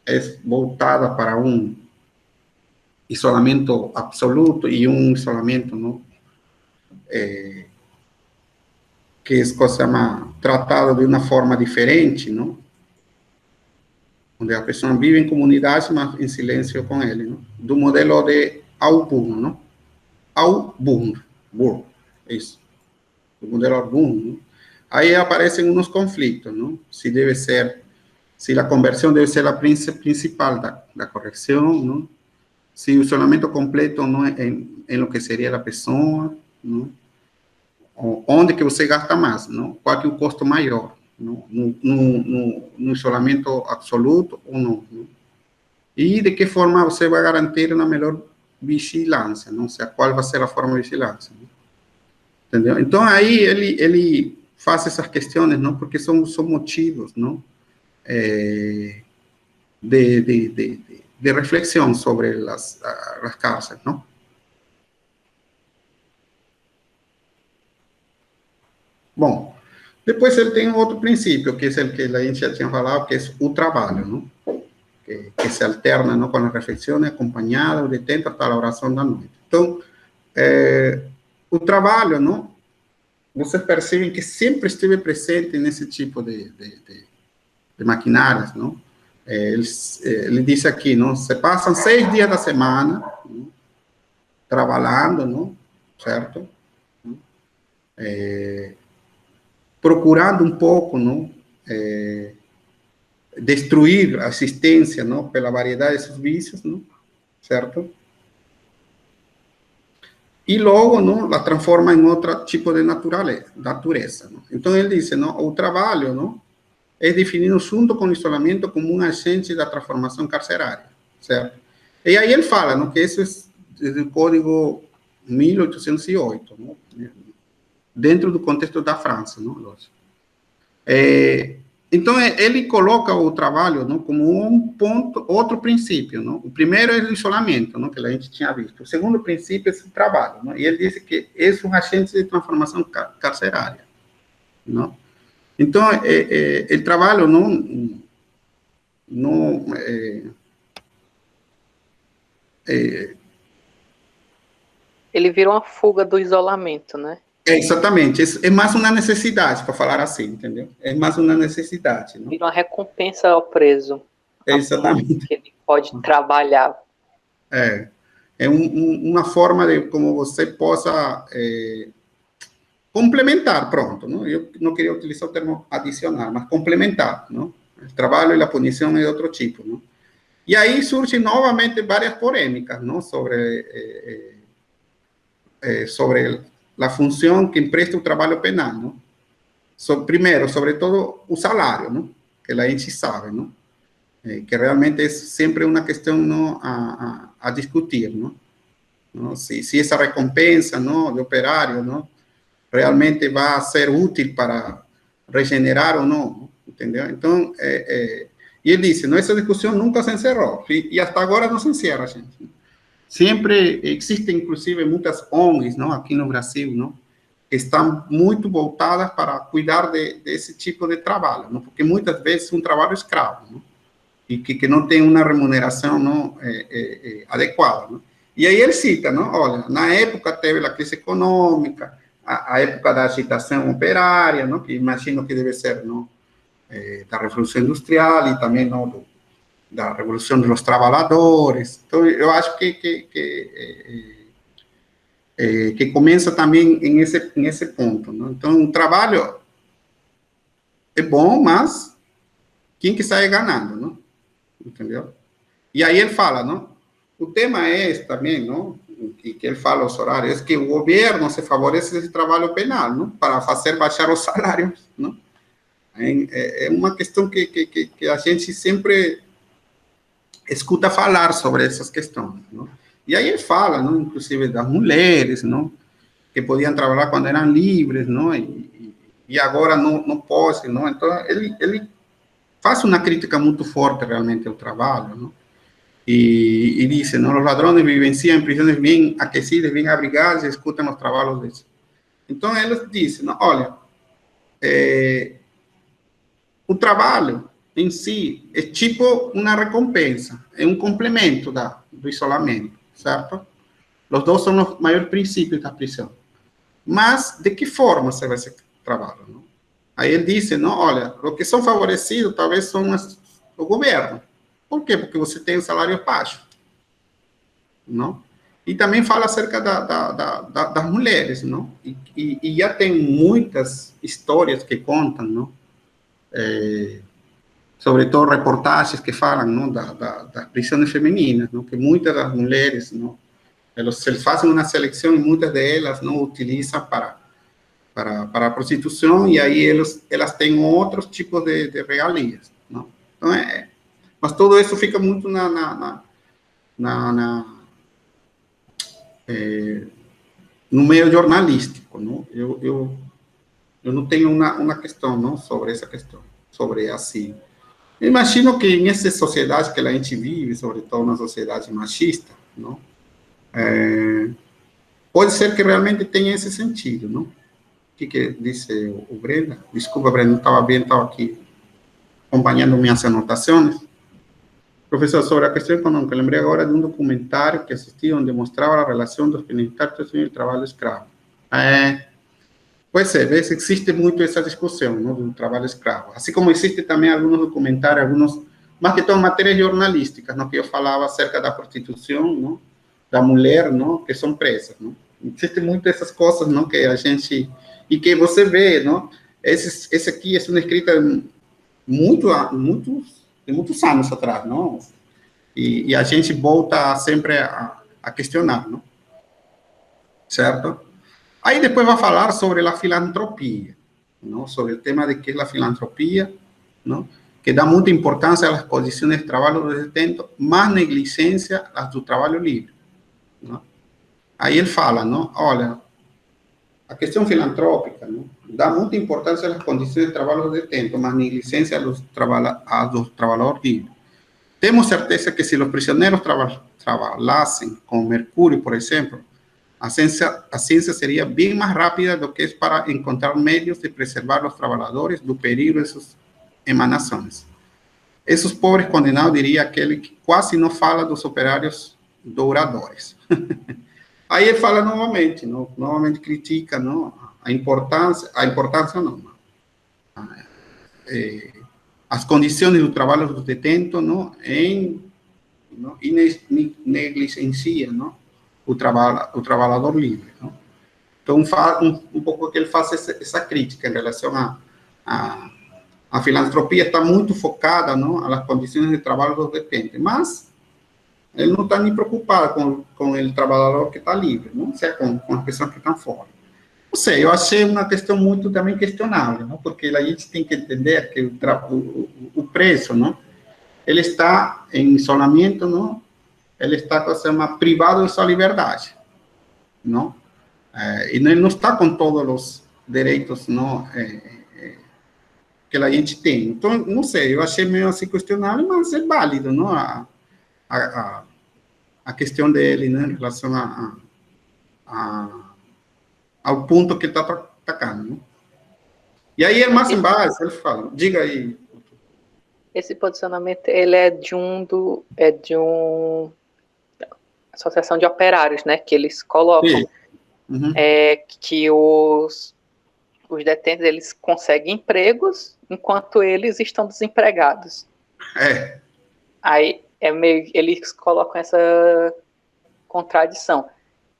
é voltada para um isolamento absoluto e um isolamento, não? Que é se chama tratado de uma forma diferente, não? Onde a pessoa vive em comunidade, mas em silêncio com ele, não? Do modelo de Auburn, não? Auburn, isso. Do modelo Auburn, não? Aí aparecem uns conflitos, não? Se a conversão deve ser a principal da correção, não? Se o isolamento completo não enlouqueceria a pessoa, não? Onde que você gasta mais, não? Qual que é o custo maior, não? No isolamento absoluto ou não, não? E de que forma você vai garantir uma melhor vigilância, não sei qual vai ser a forma de vigilância, não? Entendeu? Então aí ele faz essas questões, não? Porque são motivos, não? De reflexão sobre as cárceles, não? Bom, depois ele tem outro princípio, que é o que a gente já tinha falado, que é o trabalho, não? Que se alterna, não, com a reflexão acompanhada ou detenta até a oração da noite. Então, o trabalho, não? Vocês percebem que sempre esteve presente nesse tipo de maquinários, não? Ele disse aqui, não? Se passam 6 dias da semana, não? Trabalhando, não? Certo? Procurando um pouco, não? Destruir a existência, não? Pela variedade desses vícios, não? Certo? E logo, não? A transforma em outro tipo de natureza, não? Então ele diz, não? O trabalho, não? É definido junto com o isolamento como um agente da transformação carcerária, certo? E aí ele fala, não? Que isso é do Código 1808, não? Dentro do contexto da França, não? Então, ele coloca o trabalho, não, como um ponto, outro princípio, não? O primeiro é o isolamento, não, que a gente tinha visto. O segundo princípio é o trabalho, não? E ele disse que é um agente de transformação carcerária, não? Então, o trabalho ele vira uma fuga do isolamento, né? Exatamente, é mais uma necessidade, para falar assim, entendeu? É mais uma necessidade. Não? Vira uma recompensa ao preso. Exatamente. Que ele pode trabalhar. É uma forma de como você possa complementar, pronto. Não? Eu não queria utilizar o termo adicionar, mas complementar. Não? O trabalho e a punição é de outro tipo. Não? E aí surgem novamente várias polêmicas, não? Sobre a função que empresta o trabalho penal, não? Primeiro, sobretudo, o salário, não? Que a gente sabe, não? Que realmente é sempre uma questão não, a discutir, não? Se essa recompensa, não, de operário, não, realmente vai ser útil para regenerar ou não entendeu? Então, e ele disse, não, essa discussão nunca se encerrou, e até agora não se encerra, gente. Sempre existem, inclusive, muitas ONGs, não, aqui no Brasil, não, que estão muito voltadas para cuidar desse tipo de trabalho, não, porque muitas vezes é um trabalho escravo, não, e que não tem uma remuneração não, adequada. Não. E aí ele cita, não, olha, na época teve a crise econômica, a época da agitação operária, não, que imagino que deve ser não, da Revolução Industrial e também não, da Revolução dos Trabalhadores. Então, eu acho que começa também em esse ponto. Não? Então, o trabalho é bom, mas quem que sai ganhando, não? Entendeu? E aí ele fala, não? O tema é esse também, não? Que ele fala os horários, é que o governo se favorece esse trabalho penal, não? Para fazer baixar os salários, não? É uma questão que a gente sempre escuta falar sobre essas questões, não? E aí ele fala, não? Inclusive das mulheres, não? Que podiam trabalhar quando eram livres, não? E agora não podem, não? Então ele faz uma crítica muito forte realmente ao trabalho, não? E diz, não, os ladrões vivenciam em prisões bem aquecidas, bem abrigadas e escutam os trabalhos deles. Então, eles dizem, não, olha, o trabalho em si é tipo uma recompensa, é um complemento do isolamento, certo? Os dois são os maiores princípios da prisão. Mas, de que forma você vai ser trabalho, não? Aí ele disse, não, olha, os que são favorecidos talvez são o governo. Por quê? Porque você tem o salário baixo, não? E também fala acerca das mulheres, não? E já tem muitas histórias que contam, não? Sobretudo reportagens que falam, não? Das prisões femininas, não? Que muitas das mulheres, não? Eles fazem uma seleção e muitas delas não utilizam para a prostituição e aí elas têm outros tipos de regalias, não? Então, mas tudo isso fica muito no meio jornalístico, não? Eu não tenho uma questão, não, sobre essa questão, sobre assim. Eu imagino que em essas sociedades que a gente vive, sobretudo uma sociedade machista, não? Pode ser que realmente tenha esse sentido, não? O que disse o Brenda? Desculpa, Brenda, não estava bem, estava aqui acompanhando minhas anotações. Professor, sobre a questão econômica, lembrei agora de um documentário que assisti onde mostrava a relação dos penitenciários e o trabalho escravo. Pois é, existe muito essa discussão, não, do trabalho escravo. Assim como existe também alguns documentários, mais que todas matérias jornalísticas, no que eu falava acerca da prostituição, não, da mulher, não, que são presas, não. Existem muitas essas coisas, não, que a gente e que você vê, não. Esse aqui é uma escrita muitos anos atrás, não? E a gente volta sempre a questionar, não? Certo? Aí depois vai falar sobre a filantropia, não? Sobre o tema de que é a filantropia, não? Que dá muita importância às condições de trabalho do detento, mas negligência às do trabalho livre, não? Aí ele fala, não? Olha, a questão filantrópica, não? Dá muita importância às condições de trabalho do detento, mas negligência às dos trabalhadores livres. Temos certeza que se os prisioneiros trabalhassem com mercúrio, por exemplo, a ciência seria bem mais rápida do que para encontrar meios de preservar os trabalhadores do perigo de suas emanações. Esses pobres condenados, diria aquele que quase não fala dos operários douradores. Aí ele fala novamente critica, não, a importância não, as condições do trabalho do detento, não, e negligencia, não, o trabalhador livre, não. Então, um pouco que ele faz essa crítica em relação a filantropia está muito focada, não, nas condições de trabalho dos detentes, mas ele não está nem preocupado com o trabalhador que está livre, não, seja com as pessoas que estão fora. Não sei, eu achei uma questão muito também questionável, não? Porque a gente tem que entender que o preso, não? Ele está em isolamento, não? Ele está privado de sua liberdade, não? E ele não está com todos os direitos, não? que a gente tem. Então, não sei, eu achei meio assim questionável, mas é válido, não? A questão dele, né, em relação ao ponto que ele está atacando, né? E aí, mais embaixo, ele fala, diga aí. Esse posicionamento, ele é de uma associação de operários, né, que eles colocam que os detentos, eles conseguem empregos enquanto eles estão desempregados. Aí eles colocam essa contradição.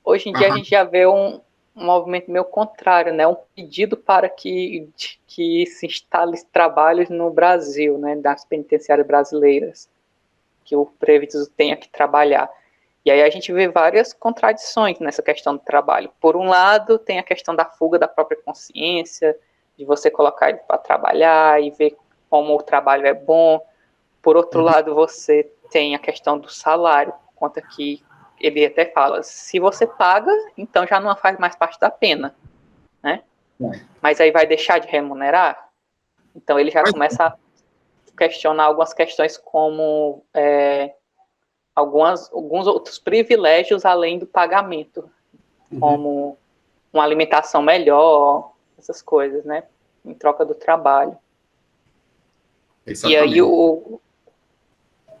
Hoje em dia a gente já vê um movimento meio contrário, né? Um pedido para que se instale trabalhos no Brasil, né? Das penitenciárias brasileiras, que o preso tenha que trabalhar. E aí a gente vê várias contradições nessa questão do trabalho. Por um lado, tem a questão da fuga da própria consciência, de você colocar ele para trabalhar e ver como o trabalho é bom. Por outro lado, você tem a questão do salário, conta que ele até fala, se você paga, então já não faz mais parte da pena, né? Mas aí vai deixar de remunerar? Então ele já começa a questionar algumas questões como alguns outros privilégios além do pagamento, como uma alimentação melhor, essas coisas, né? Em troca do trabalho. Exatamente. E aí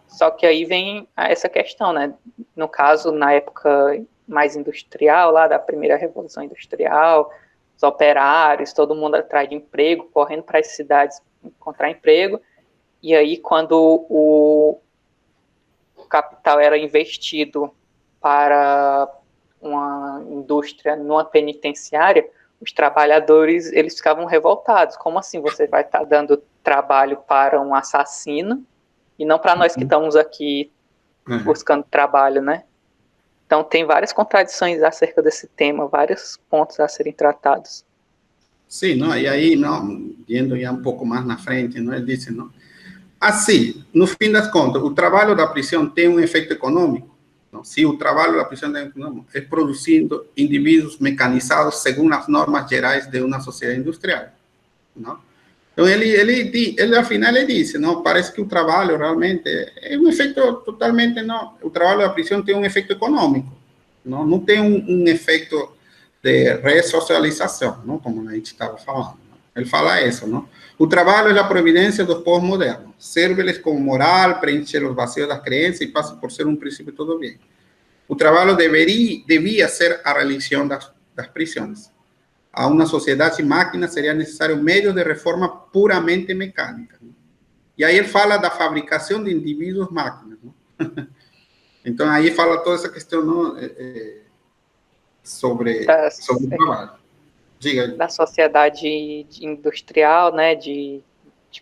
só que aí vem essa questão, né? No caso, na época mais industrial, lá da primeira Revolução Industrial, os operários, todo mundo atrás de emprego, correndo para as cidades encontrar emprego. E aí, quando o capital era investido para uma indústria numa penitenciária, os trabalhadores, eles ficavam revoltados. Como assim você vai estar dando trabalho para um assassino e não para nós que estamos aqui buscando trabalho, né? Então, tem várias contradições acerca desse tema, vários pontos a serem tratados. Sim, não, e aí, não, indo já um pouco mais na frente, não, ele disse, não, assim, no fim das contas, o trabalho da prisão tem um efeito econômico. Não? Se o trabalho da prisão é produzindo indivíduos mecanizados segundo as normas gerais de uma sociedade industrial. Não? Então, ele afinal, ele disse, não, parece que o trabalho realmente é um efeito totalmente, não, o trabalho da prisão tem um efeito econômico, não tem um efeito de ressocialização, não, como a gente estava falando. Não? Ele fala isso, não? O trabalho é a providência dos povos modernos, serve-lhes como moral, preencher os vazios das crenças e passa por ser um princípio todo bem. O trabalho devia ser a religião das prisões. A uma sociedade sem máquinas seria necessário meios de reforma puramente mecânica. E aí ele fala da fabricação de indivíduos máquinas. Não? Então, aí fala toda essa questão, não, sobre o trabalho. Diga. Da sociedade industrial, né, de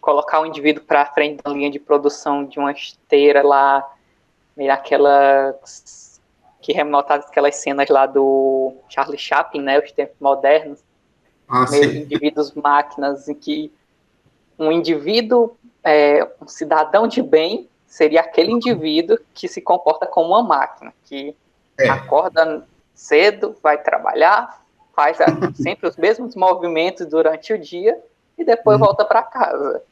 colocar o indivíduo para frente da linha de produção de uma esteira lá, meio aquelas que remota aquelas cenas lá do Charlie Chaplin, né, os tempos modernos, meio indivíduos máquinas, em que um indivíduo, um cidadão de bem, seria aquele indivíduo que se comporta como uma máquina, que acorda cedo, vai trabalhar, faz sempre os mesmos movimentos durante o dia e depois volta para casa.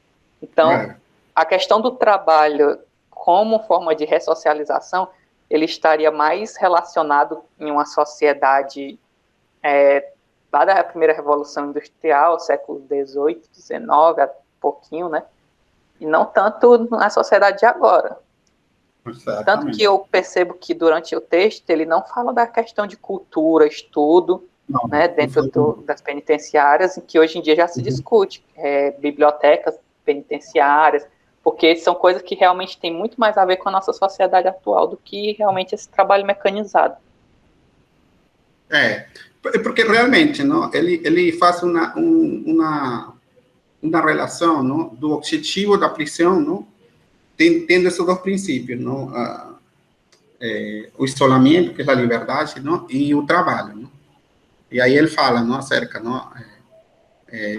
Então, a questão do trabalho como forma de ressocialização, ele estaria mais relacionado em uma sociedade lá da primeira Revolução Industrial, século XVIII, XIX, há pouquinho, né? E não tanto na sociedade de agora. Exatamente. Tanto que eu percebo que durante o texto ele não fala da questão de cultura, estudo, né, dentro das penitenciárias, em que hoje em dia já se discute, bibliotecas penitenciárias, porque são coisas que realmente têm muito mais a ver com a nossa sociedade atual do que realmente esse trabalho mecanizado. Porque realmente, não, ele faz uma relação, não, do objetivo da prisão, não, tendo esses dois princípios, não, o isolamento, que é a liberdade, não, e o trabalho, não. E aí ele fala, não, acerca, não,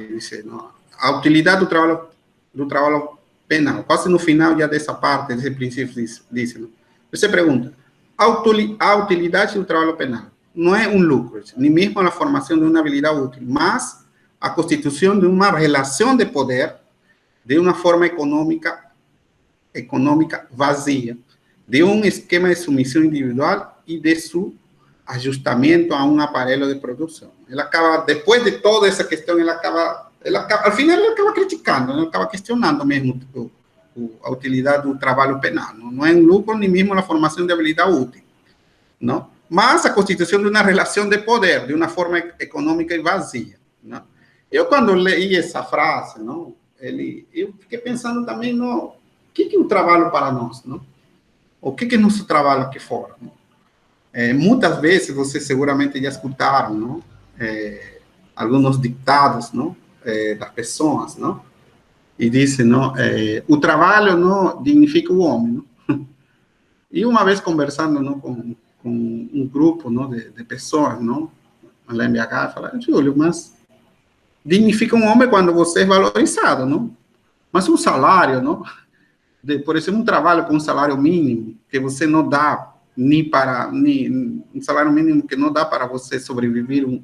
dice, não, a utilidade do trabalho penal, quase no final já dessa parte, desse princípio, diz, não. Você pergunta, a utilidade do trabalho penal não é um lucro, nem mesmo a formação de uma habilidade útil, mas a constituição de uma relação de poder de uma forma econômica vazia, de um esquema de submissão individual e de seu ajustamento a um aparelho de produção. Ela acaba, depois de toda essa questão, ao final ela acaba criticando, ela acaba questionando mesmo a utilidade do trabalho penal. Não é um lucro, nem mesmo a formação de habilidade útil, não? Mas a constituição de uma relação de poder, de uma forma econômica e vazia, não? Eu, quando li essa frase, não, eu fiquei pensando também no que é o trabalho para nós, não? O que é nosso trabalho aqui fora, não? Muitas vezes, vocês seguramente já escutaram, não? Alguns ditados, não? Das pessoas, não? E dizem, não? O trabalho não dignifica o homem, não? E uma vez conversando, não, com um grupo, não, de pessoas, não? Na MBH, falaram, Júlio, mas dignifica um homem quando você é valorizado, não? Mas um salário, não? Por exemplo, um trabalho com um salário mínimo, que você não dá nem um salário mínimo que não dá para você sobreviver um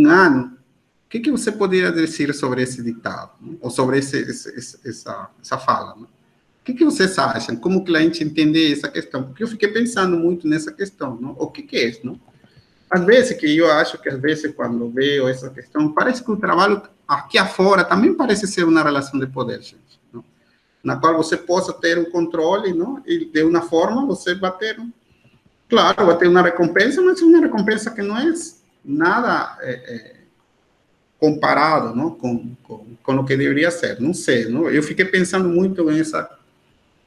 ano, o que você poderia dizer sobre esse ditado, não? Ou sobre essa fala, não? O que vocês acham? Como que a gente entende essa questão? Porque eu fiquei pensando muito nessa questão, não? O que é isso, não? Às vezes, que eu acho que às vezes, quando vejo essa questão, parece que o trabalho aqui afora também parece ser uma relação de poder, gente, não? Na qual você possa ter um controle, não? E de uma forma você vai ter, claro, vai ter uma recompensa, mas uma recompensa que não é nada comparado, não? Com o que deveria ser, não sei, não? Eu fiquei pensando muito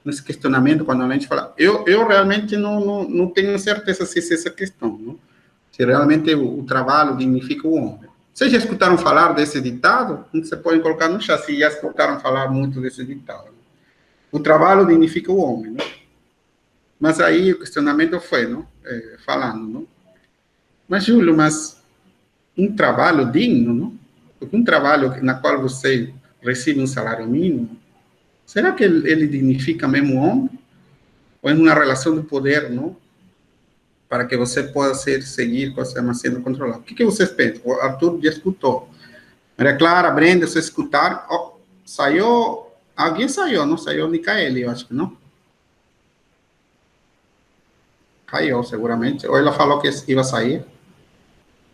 nesse questionamento quando a gente fala. Eu realmente não tenho certeza se é essa questão, não? Se realmente o trabalho dignifica o homem. Vocês já escutaram falar desse ditado? Você pode colocar no chat se já escutaram falar muito desse ditado. O trabalho dignifica o homem, não? Mas aí o questionamento foi, não? Falando, não? Mas, Júlio, mas um trabalho digno, não? Um trabalho na qual você recebe um salário mínimo, será que ele dignifica mesmo o homem? Ou é uma relação de poder, não? Para que você possa seguir sendo controlado. O que vocês pensam? O Arthur já escutou. Maria Clara, Brenda, vocês escutaram? Oh, saiu, alguém saiu, não saiu? Micaele, eu acho que não. Caiu, seguramente. Ou ela falou que ia sair.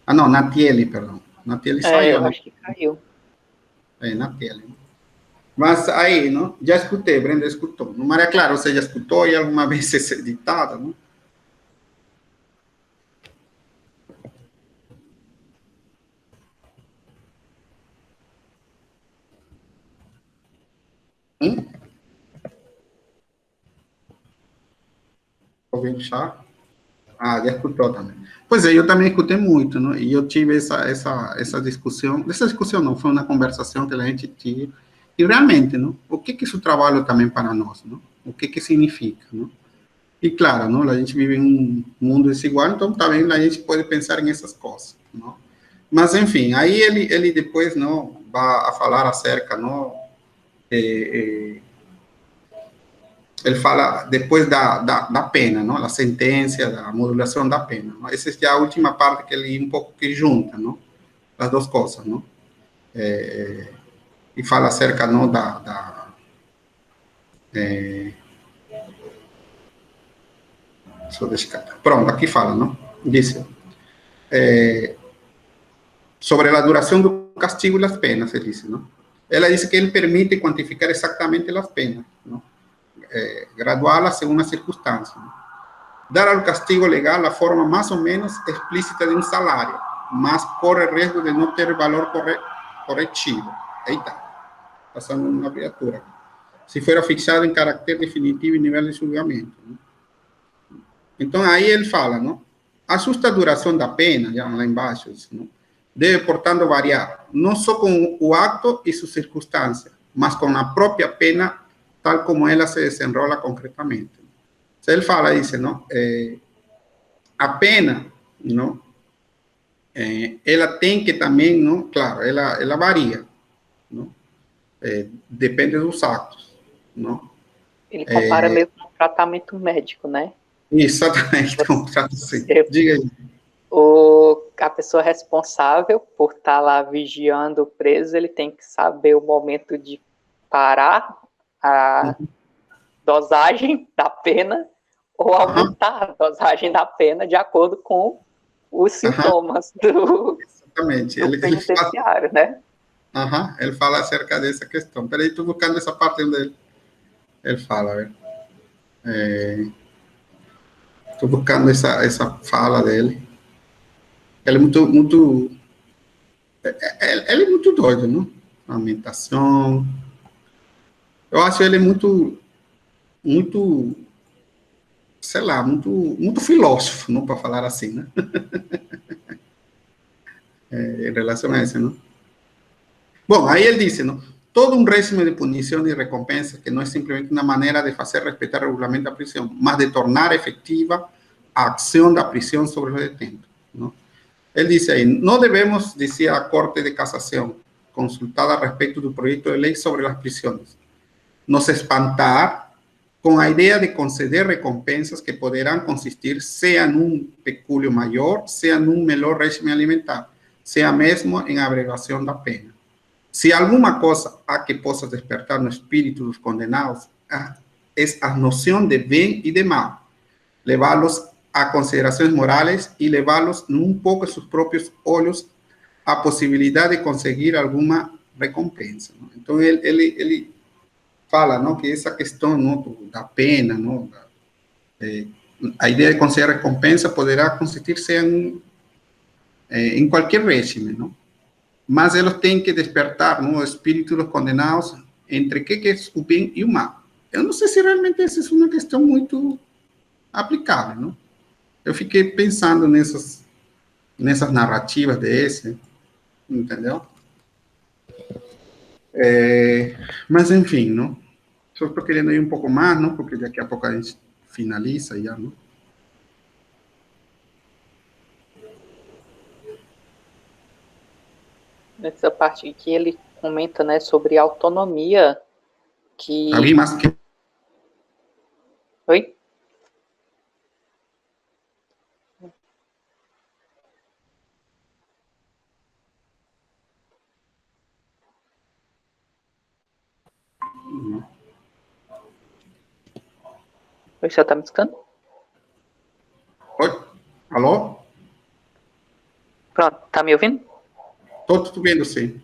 Ah, não, Natiele, perdão. Natiele saiu, Eu né? acho que caiu. Natiele. Mas aí, não? Já escutei, Brenda escutou. Maria Clara, você já escutou e alguma vez esse ditado, não? Ouvindo chá? Ah, já escutou também. Pois é, eu também escutei muito, não? E eu tive essa discussão não, foi uma conversação que a gente tinha, e realmente, não? O que é esse trabalho também para nós, não? O que significa, não? E claro, não? A gente vive em um mundo desigual, então também a gente pode pensar nessas coisas, não? Mas, enfim, aí ele depois, não, vai a falar acerca, não? Ele fala depois da pena, não? A sentença, da modulação da pena. Não? Essa é a última parte que ele um pouco que junta, não? As duas coisas, não? E fala acerca, não, deixa eu descartar. Pronto, aqui fala, não? Diz, sobre a duração do castigo e das penas, ele diz, não? Ela diz que ele permite quantificar exatamente as penas, não? Graduá-las según as circunstâncias, não? Dar ao castigo legal a forma mais ou menos explícita de um salário, mas corre risco de não ter valor corretivo. Eita, passando uma criatura. Se for fixado em caráter definitivo e nível de julgamento, né? Então, aí ele fala, não? A justa duração da pena, já lá embaixo, não? Deve, portanto, variar, não só com o acto e suas circunstâncias, mas com a própria pena, tal como ela se desenrola concretamente. Então, ele fala, diz, não? A pena, não? Ela tem que também, não? Claro, ela varia, não? Depende dos atos, não? Ele compara meio com um tratamento médico, né? Exatamente, um trato assim. Diga aí. A pessoa responsável por estar lá vigiando o preso, ele tem que saber o momento de parar a dosagem da pena ou aumentar a dosagem da pena de acordo com os sintomas do penitenciário, né? Ele fala acerca dessa questão. Peraí, estou buscando essa parte onde ele fala, estou buscando essa fala dele. Ele é muito ele é muito doido, não? Alimentação. Eu acho ele muito, sei lá, muito filósofo, não, para falar assim, né? Em relação a isso, não? Bom, aí ele disse, não? Todo um regime de punição e recompensa que não é simplesmente uma maneira de fazer respeitar o regulamento da prisão, mas de tornar efetiva a ação da prisão sobre os detentos, não? Ele disse aí, não devemos, dizia a Corte de Cassação, consultada a respeito do projeto de lei sobre as prisões, nos espantar com a ideia de conceder recompensas que poderão consistir seja num pecúlio maior, seja num melhor regime alimentar, seja mesmo em abreviação da pena. Se alguma coisa há que possa despertar no espírito dos condenados, é a noção de bem e de mal, levá-los a considerações morais e levá-los um pouco a seus próprios olhos a possibilidade de conseguir alguma recompensa, não? Então, ele fala, não, que essa questão, não, da pena, não, a ideia de conseguir recompensa poderá consistir-se em qualquer regime, não? Mas eles têm que despertar, não, o espírito dos condenados entre o que é o bem e o mal. Eu não sei se realmente essa é uma questão muito aplicável, não? Eu fiquei pensando nessas narrativas desse, entendeu? Mas, enfim, não? Só estou querendo ir um pouco mais, não? Porque daqui a pouco a gente finaliza já, não? Nessa parte aqui ele comenta, né, sobre autonomia que... Alguém mais que... Oi? Oi, você está me escutando? Oi? Alô? Pronto, tá me ouvindo? Estou vendo, sim.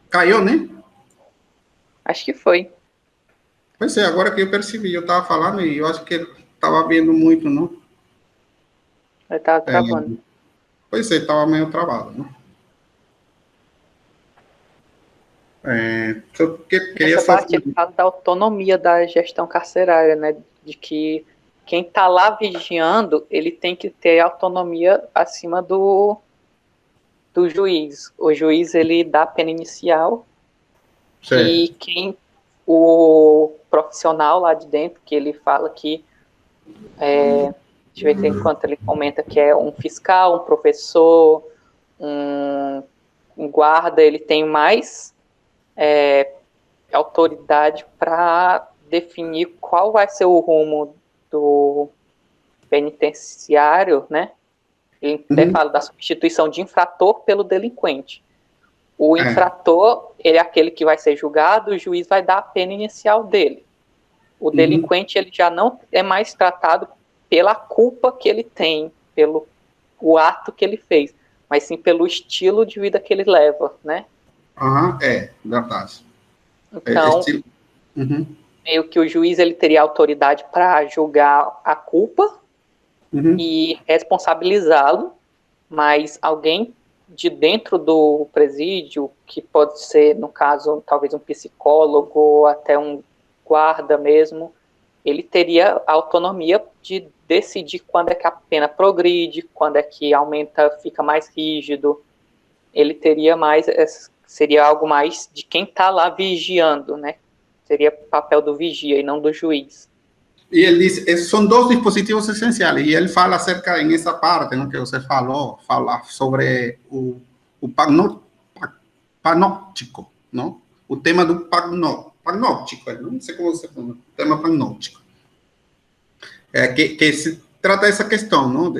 Caiu, né? Acho que foi. Pois é, agora que eu percebi, eu estava falando e eu acho que ele estava vendo muito, não? Ele estava travando. Pois é, estava meio travado, não? Essa parte ele fala da autonomia da gestão carcerária, né? De que quem está lá vigiando, ele tem que ter autonomia acima do juiz. O juiz, ele dá a pena inicial, certo. E o profissional lá de dentro, que ele fala que, deixa eu ver enquanto ele comenta que é um fiscal, um professor, um guarda, ele tem mais autoridade para definir qual vai ser o rumo do penitenciário, né? Ele até fala da substituição de infrator pelo delinquente. O infrator, ele é aquele que vai ser julgado, o juiz vai dar a pena inicial dele. O delinquente, ele já não é mais tratado pela culpa que ele tem, pelo o ato que ele fez, mas sim pelo estilo de vida que ele leva, né? Verdade. Então, meio que o juiz, ele teria autoridade para julgar a culpa e responsabilizá-lo, mas alguém de dentro do presídio, que pode ser, no caso, talvez um psicólogo ou até um guarda mesmo, ele teria a autonomia de decidir quando é que a pena progride, quando é que aumenta, fica mais rígido. Ele teria mais, seria algo mais de quem está lá vigiando, né? Seria papel do vigia e não do juiz. E ele diz, são dois dispositivos essenciais, e ele fala acerca, em essa parte, não, que você falou, fala sobre o panóptico, não? O tema do panóptico, não sei como você fala, o tema panóptico. Que se trata dessa questão, não?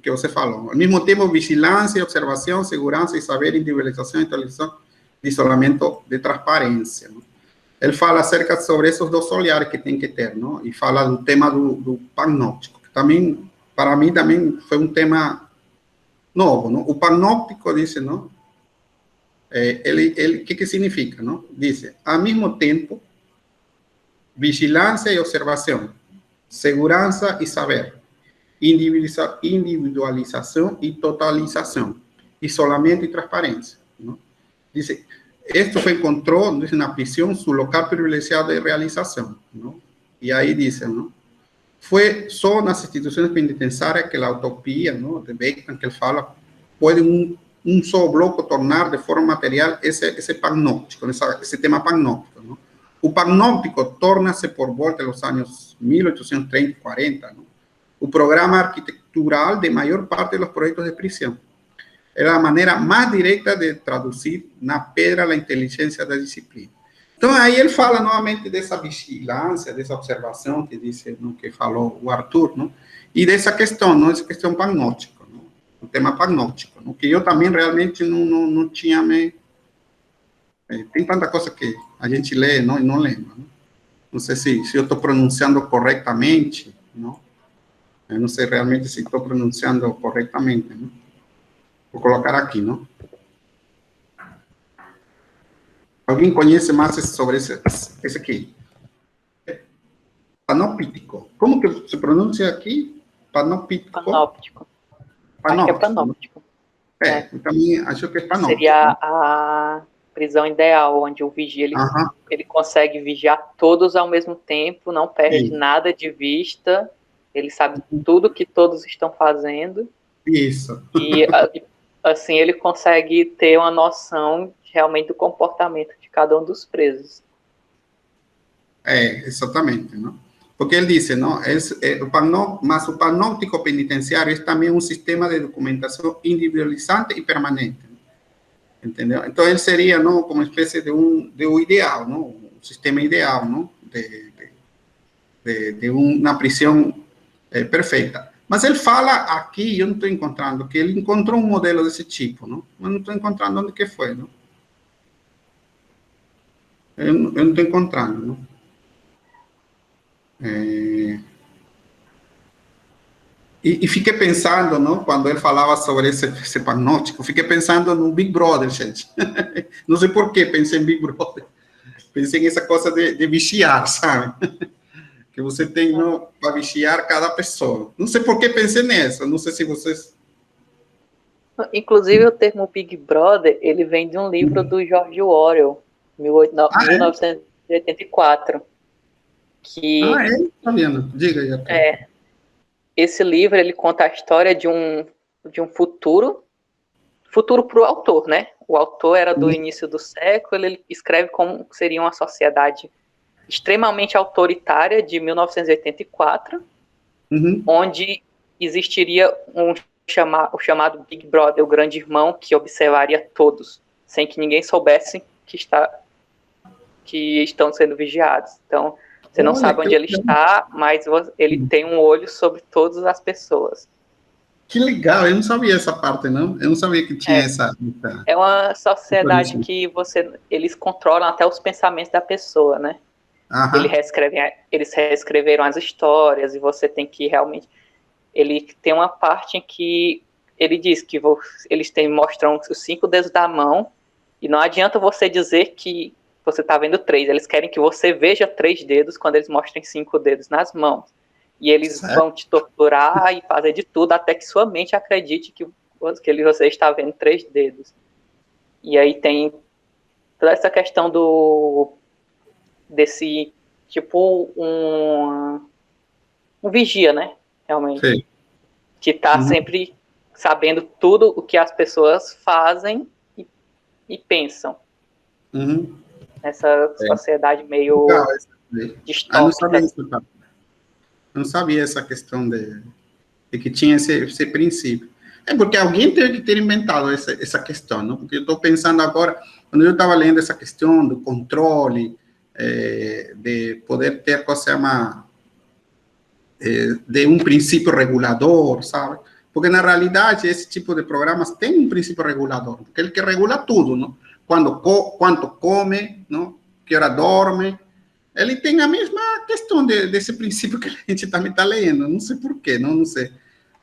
Que você falou. Ao mesmo tempo, vigilância, observação, segurança e saber, individualização, atualização, de isolamento, de transparência, não? ele fala acerca sobre esses dois olhares que tem que ter, não? E fala do tema do panóptico, que também, para mim, também foi um tema novo, não? O panóptico, diz, não? Que significa, não? Diz, ao mesmo tempo, vigilância e observação, segurança e saber, individualização e totalização, isolamento e transparência, não? Diz, esto fue encontró dice, en la prisión su local privilegiado de realización, ¿no? Y ahí dice, ¿no? Fue só nas instituições penitenciárias que a utopia, ¿no? De Bacon, que ele fala, pode um só bloco tornar de forma material esse panóptico, esse tema panóptico, ¿no? O panóptico torna-se por volta dos anos 1830 e 40, ¿no? O programa arquitetural de maior parte dos projetos de prisão. Era a maneira mais direta de traduzir na pedra a inteligência da disciplina. Então, aí ele fala novamente dessa vigilância, dessa observação que disse, no que falou o Arthur, não? E dessa questão, não? Essa questão panóptica, não? O tema panóptico, não? Que eu também realmente não tinha me... Tem tanta coisa que a gente lê não, e não lembra. Não sei se eu estou pronunciando corretamente, não? Eu não sei realmente se estou pronunciando corretamente, não? Vou colocar aqui, não? Alguém conhece mais sobre esse aqui? Panóptico. Como que se pronuncia aqui? Panóptico. Panóptico. Acho que é panóptico. Eu também acho que é panóptico. Seria a prisão ideal, onde o vigia ele consegue vigiar todos ao mesmo tempo, não perde nada de vista, ele sabe tudo que todos estão fazendo. Isso. E assim ele consegue ter uma noção realmente do comportamento de cada um dos presos. Exatamente, não? Porque ele disse, não, mas o panóptico penitenciário é também um sistema de documentação individualizante e permanente, entendeu? Então ele seria, não, como uma espécie de um ideal, não, um sistema ideal, não, de uma prisão perfeita. Mas ele fala aqui, eu não estou encontrando, que ele encontrou um modelo desse tipo, não? Mas não estou encontrando onde que foi, não? Eu não estou encontrando, não? E fiquei pensando, não? Quando ele falava sobre esse panóptico, fiquei pensando no Big Brother, gente. Não sei por que pensei em Big Brother. Pensei nessa coisa de vigiar, sabe? Que você tem para vigiar cada pessoa. Não sei por que pensei nessa, não sei se vocês... Inclusive, o termo Big Brother, ele vem de um livro do George Orwell, 1984. Que, Fabiana, diga aí. Esse livro, ele conta a história de um futuro para o autor, né? O autor era do início do século, ele escreve como seria uma sociedade extremamente autoritária de 1984, onde existiria o chamado Big Brother, o grande irmão, que observaria todos, sem que ninguém soubesse que estão sendo vigiados. Então, você não sabe onde ele está, mas ele tem um olho sobre todas as pessoas. Que legal, eu não sabia essa parte, não? Eu não sabia que tinha essa... É uma sociedade que eles controlam até os pensamentos da pessoa, né? Eles reescreveram as histórias e você tem que realmente... Ele tem uma parte em que ele diz que eles mostram os 5 dedos da mão e não adianta você dizer que você está vendo 3. Eles querem que você veja 3 dedos quando eles mostrem 5 dedos nas mãos. E eles vão te torturar e fazer de tudo até que sua mente acredite que você está vendo 3 dedos. E aí tem toda essa questão desse, tipo, um vigia, né? Realmente. Sim. Que está sempre sabendo tudo o que as pessoas fazem e pensam. Essa sociedade meio distópica. Não sabia essa questão de que tinha esse princípio. Porque alguém teve que ter inventado essa questão, não? Porque eu estou pensando agora, quando eu estava lendo essa questão do controle, de poder ter, como se chama, de um princípio regulador, sabe? Porque, na realidade, esse tipo de programas tem um princípio regulador, porque ele que regula tudo, não? Quanto come, não? que hora dorme. Ele tem a mesma questão desse princípio que a gente também está lendo. Não sei por quê, não sei.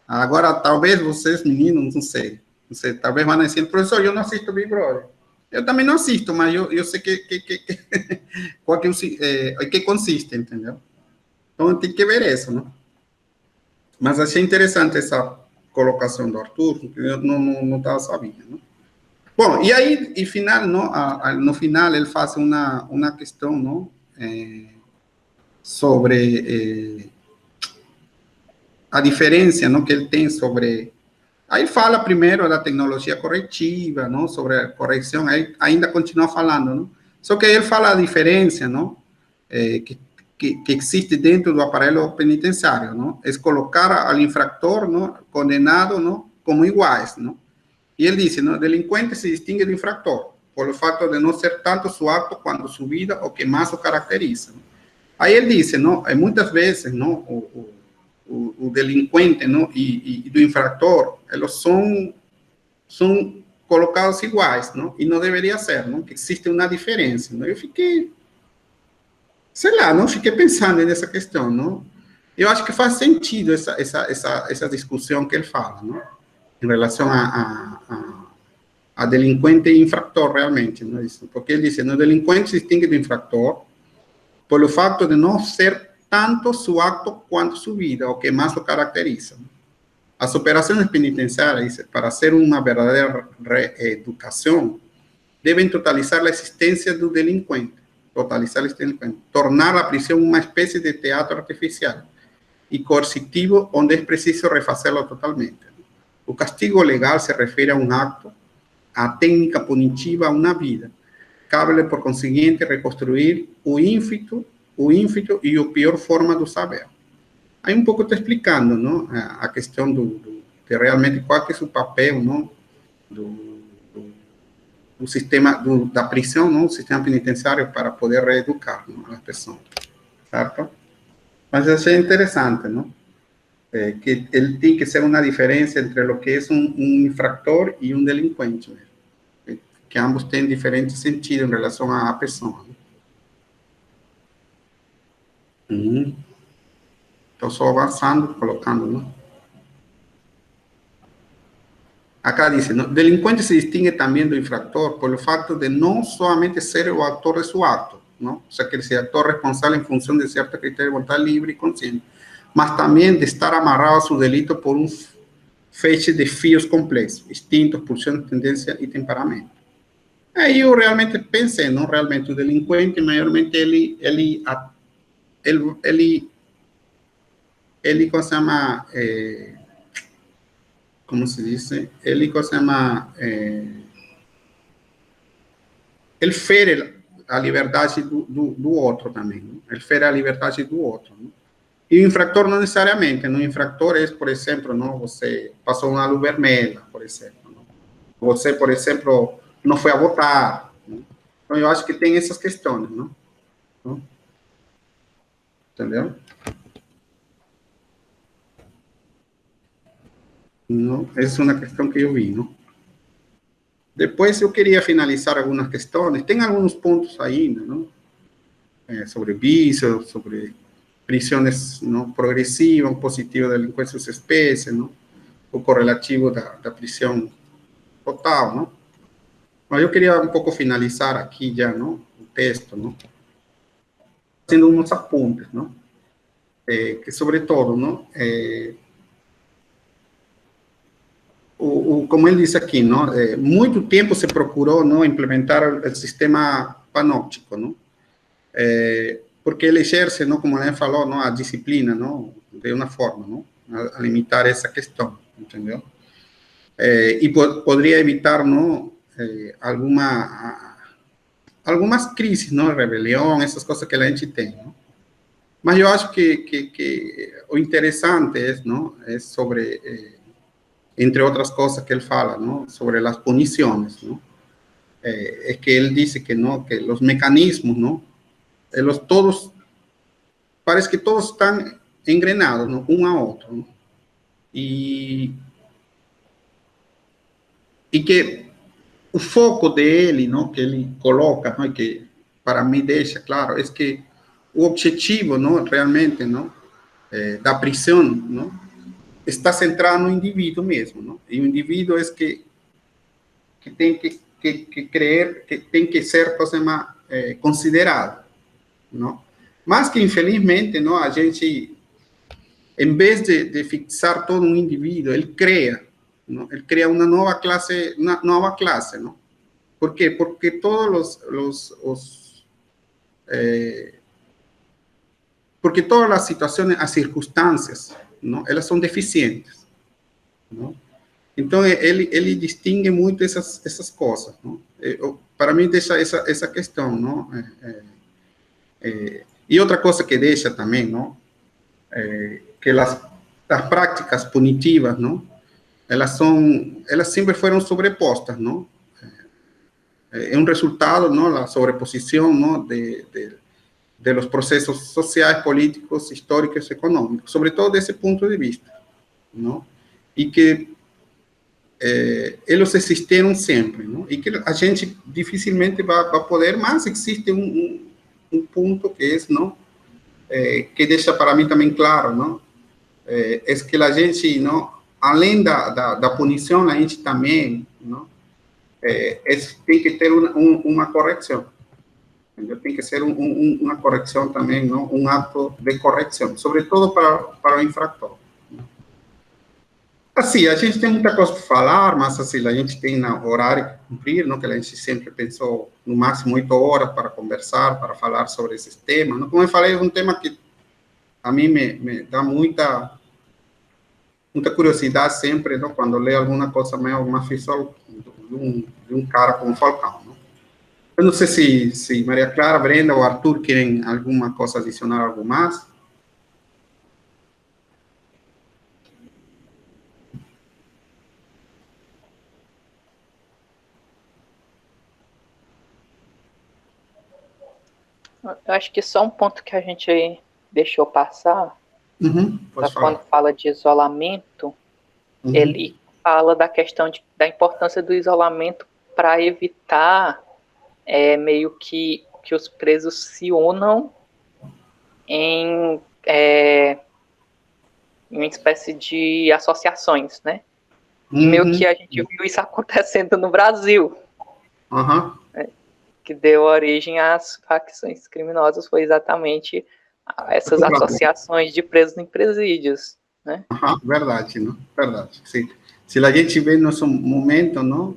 Agora, talvez vocês, meninos, não sei, talvez vão dizer, professor, eu não assisto Big Brother. Eu também não assisto, mas eu sei qual que consiste, entendeu? Então, tem que ver isso, né? Mas achei interessante essa colocação do Arthur, que eu não estava sabendo, né? Bom, e aí, no final, ele faz uma questão, não? Sobre a diferença, não, que ele tem sobre... Aí fala primeiro da tecnologia corretiva, não, sobre a correção, aí ainda continua falando, não? Só que ele fala a diferença, não, que existe dentro do aparelho penitenciário, não? É colocar ao infrator, não, condenado, não, como iguais, não? E ele diz, não, o delinquente se distingue do infrator por o fato de não ser tanto su acto quanto su vida o que mais o caracteriza. Não? Aí ele diz, não, muitas vezes, não, o delinquente, não, e do infrator, eles são colocados iguais, não? E não deveria ser, não? Que existe uma diferença, não? Eu fiquei, sei lá, não? Fiquei pensando nessa questão, não? Eu acho que faz sentido essa discussão que ele fala, não? Em relação a delinquente e infrator, realmente, não é isso? Porque ele diz, no delinquente se distingue do infrator por o fato de não ser tanto su acto quanto su vida, o que mais o caracteriza. As operações penitenciárias, para ser uma verdadeira reeducação, devem totalizar a existência do delinquente, tornar a prisão uma espécie de teatro artificial e coercitivo, onde é preciso refazê-lo totalmente. O castigo legal se refere a um acto, a técnica punitiva a uma vida. Cabe, por conseguinte, reconstruir o ínfito e a pior forma do saber. Aí um pouco estou explicando, não, a questão de realmente qual que é o papel, não, do sistema da prisão, não, o sistema penitenciário para poder reeducar, não, as pessoas, certo? Mas achei interessante, não, que ele tem que ser uma diferença entre o que é um infrator e um delinquente, mesmo, que ambos têm diferentes sentidos em relação à pessoa. Estou só avançando, colocando, não? Acá dice, ¿no? Delincuente se distingue también do infractor por el facto de no solamente ser el autor de su acto, ¿no? O sea, que es el actor responsable en función de cierto criterio de voluntad libre y consciente, mas también de estar amarrado a su delito por un feixe de fios complexos, instintos, pulsiones, tendencias y temperamento. Aí eu realmente pensei, não, realmente o delinquente, maiormente ele como se chama, como se diz, ele, como se chama, ele fere a liberdade do outro também, não? Ele fere a liberdade do outro, não? E o infractor não necessariamente, no infractor é, por exemplo, não, você passou uma luz vermelha, por exemplo, não? Você, por exemplo, não foi a votar, não? Então eu acho que tem essas questões, não? Entendeu? Não, essa é uma questão que eu vi, não? Depois eu queria finalizar algumas questões, tem alguns pontos ainda, não? Sobre vício, sobre prisões não progressivas, positiva da delinquência das espécies, não? O correlativo da prisão total, não? Mas eu queria um pouco finalizar aqui já, não? O texto, não? Fazendo uns apontes, não? Que sobretudo, não? Como ele disse aqui, não? Muito tempo se procurou, não, implementar o sistema panóptico, não? Porque ele exerce, não, como ele falou, não, a disciplina, não, de uma forma, não, a limitar essa questão, entendeu? E poderia evitar, não, algumas crises, não, rebelião, essas coisas que a gente tem, não? Mas eu acho que o interessante é, não, é sobre, entre outras coisas que ele fala, não, sobre as punições, não? É que ele disse que, não, que os mecanismos, não, eles todos, parece que todos estão engrenados, ¿no? Um a outro, ¿no? E que o foco dele, ¿no? Que ele coloca, ¿no? Que para mim deixa claro é que o objetivo, não, realmente, não, da prisão, não, está centrado no indivíduo mesmo, não? E o indivíduo é que tem que crer, que tem que ser, considerado, não? Mas que, infelizmente, não, a gente, em vez de fixar todo um indivíduo, ele cria uma nova classe, não? ¿Por quê? Porque todos porque todas as situações, as circunstâncias, não, elas são deficientes, não? Então, ele distingue muito essas coisas, não? Para mim, deixa essa questão, não? E outra coisa que deixa também, não? Que as práticas punitivas, não? Elas sempre foram sobrepostas, não? É um resultado, não? A sobreposição, não? De los procesos sociais, políticos, históricos, econômicos, sobretudo desse ponto de vista, não? E que eles existiram sempre, não? E que a gente dificilmente vai poder, mas existe um ponto que é, não? Que deixa para mim também claro, não? É que a gente, não? Além da punição, a gente também, não? Tem que ter uma correção. Tem que ser uma correção também, não? Um ato de correção, sobretudo para o infrator. Assim, a gente tem muita coisa para falar, mas assim, a gente tem horário para cumprir, não? Que a gente sempre pensou no máximo 8 horas para conversar, para falar sobre esses temas. Não? Como eu falei, é um tema que a mim me dá muita curiosidade sempre, não? Quando leio alguma coisa meio, alguma ficção de um cara como Falcão. Não? Eu não sei se Maria Clara, Brenda ou Arthur querem alguma coisa adicionar, algo mais. Eu acho que só um ponto que a gente deixou passar, quando fala de isolamento, ele fala da questão da importância do isolamento para evitar meio que os presos se unam em uma espécie de associações, né? E meio que a gente viu isso acontecendo no Brasil. Que deu origem às facções criminosas foi exatamente essas associações de presos em presídios, né? Verdade, não? Verdade. Se a gente vê nosso momento, não?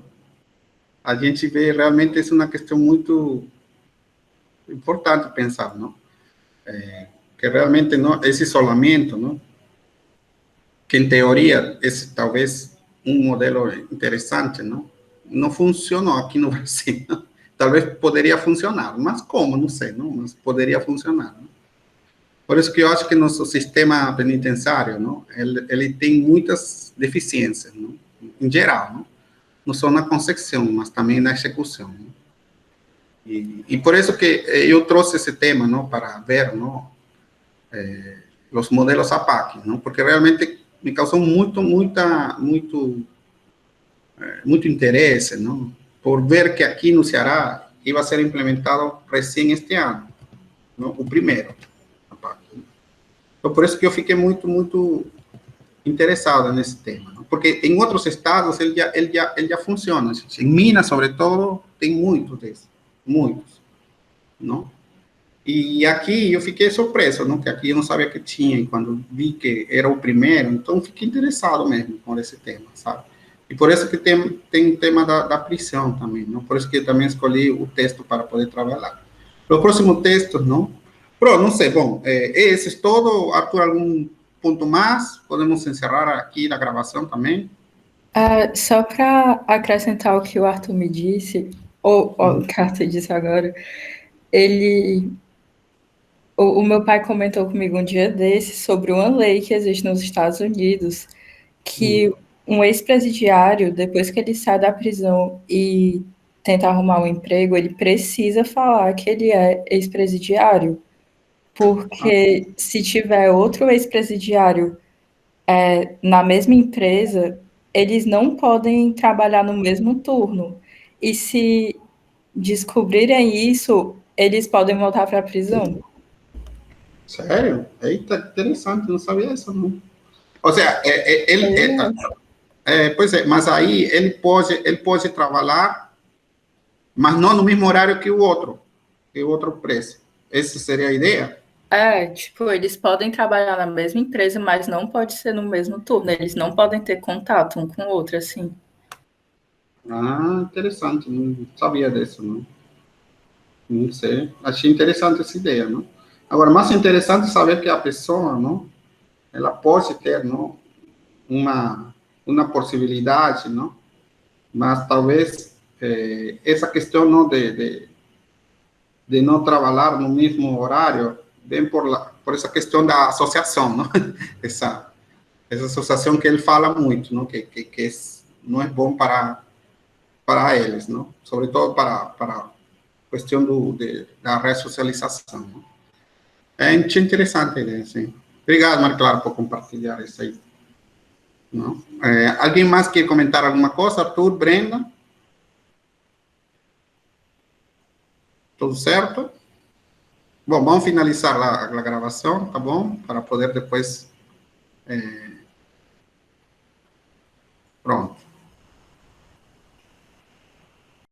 A gente vê realmente é uma questão muito importante pensar, não? Que realmente não esse isolamento, não? Que em teoria esse talvez um modelo interessante, não? Não funcionou aqui no Brasil. Não? Talvez poderia funcionar, mas como? Não sei, não? Mas poderia funcionar. Não? Por isso que eu acho que nosso sistema penitenciário, não? Ele tem muitas deficiências, não? Em geral, não só na concepção, mas também na execução. Não? E por isso que eu trouxe esse tema, não? Para ver, não? Os modelos APAC, não? Porque realmente me causou muito interesse, não? Por ver que aqui no Ceará iba a ser implementado recém este ano, não? O primeiro. Então, por isso que eu fiquei muito interessado nesse tema, não? Porque em outros estados ele já funciona. Em Minas, sobretudo, tem muitos, não? E aqui eu fiquei surpreso, não? Que aqui eu não sabia que tinha, e quando vi que era o primeiro, então fiquei interessado mesmo por esse tema, sabe? E por isso que tem o tema da prisão também, não? Por isso que eu também escolhi o texto para poder trabalhar. O próximo texto, não? Pronto, não sei, bom, esse é todo. Arthur, algum ponto mais? Podemos encerrar aqui a gravação também? Só para acrescentar o que o Arthur me disse, ou o que o Arthur disse agora, o meu pai comentou comigo um dia desse sobre uma lei que existe nos Estados Unidos, que um ex-presidiário, depois que ele sai da prisão e tenta arrumar um emprego, ele precisa falar que ele é ex-presidiário, porque se tiver outro ex-presidiário na mesma empresa, eles não podem trabalhar no mesmo turno. E se descobrirem isso, eles podem voltar para a prisão. Sério? Eita, interessante, não sabia isso, não. Ou seja, pois é, mas aí ele pode trabalhar, mas não no mesmo horário que o outro preso. Essa seria a ideia? Tipo, eles podem trabalhar na mesma empresa, mas não pode ser no mesmo turno. Eles não podem ter contato um com o outro, assim. Ah, interessante, não sabia disso, não. Não sei, achei interessante essa ideia, não? Agora, mais interessante saber que a pessoa, não, ela pode ter, não, uma possibilidade, não? Mas talvez essa questão, não, de não trabalhar no mesmo horário, vem por essa questão da associação, não? Essa associação que ele fala muito, não? Que não é bom para eles, não? Sobretudo para a questão da ressocialização, não? É interessante a ideia, sim. Obrigado, Marcelo, por compartilhar isso aí. Não? Alguém mais quer comentar alguma coisa? Arthur, Brenda? Tudo certo? Bom, vamos finalizar a gravação, tá bom? Para poder depois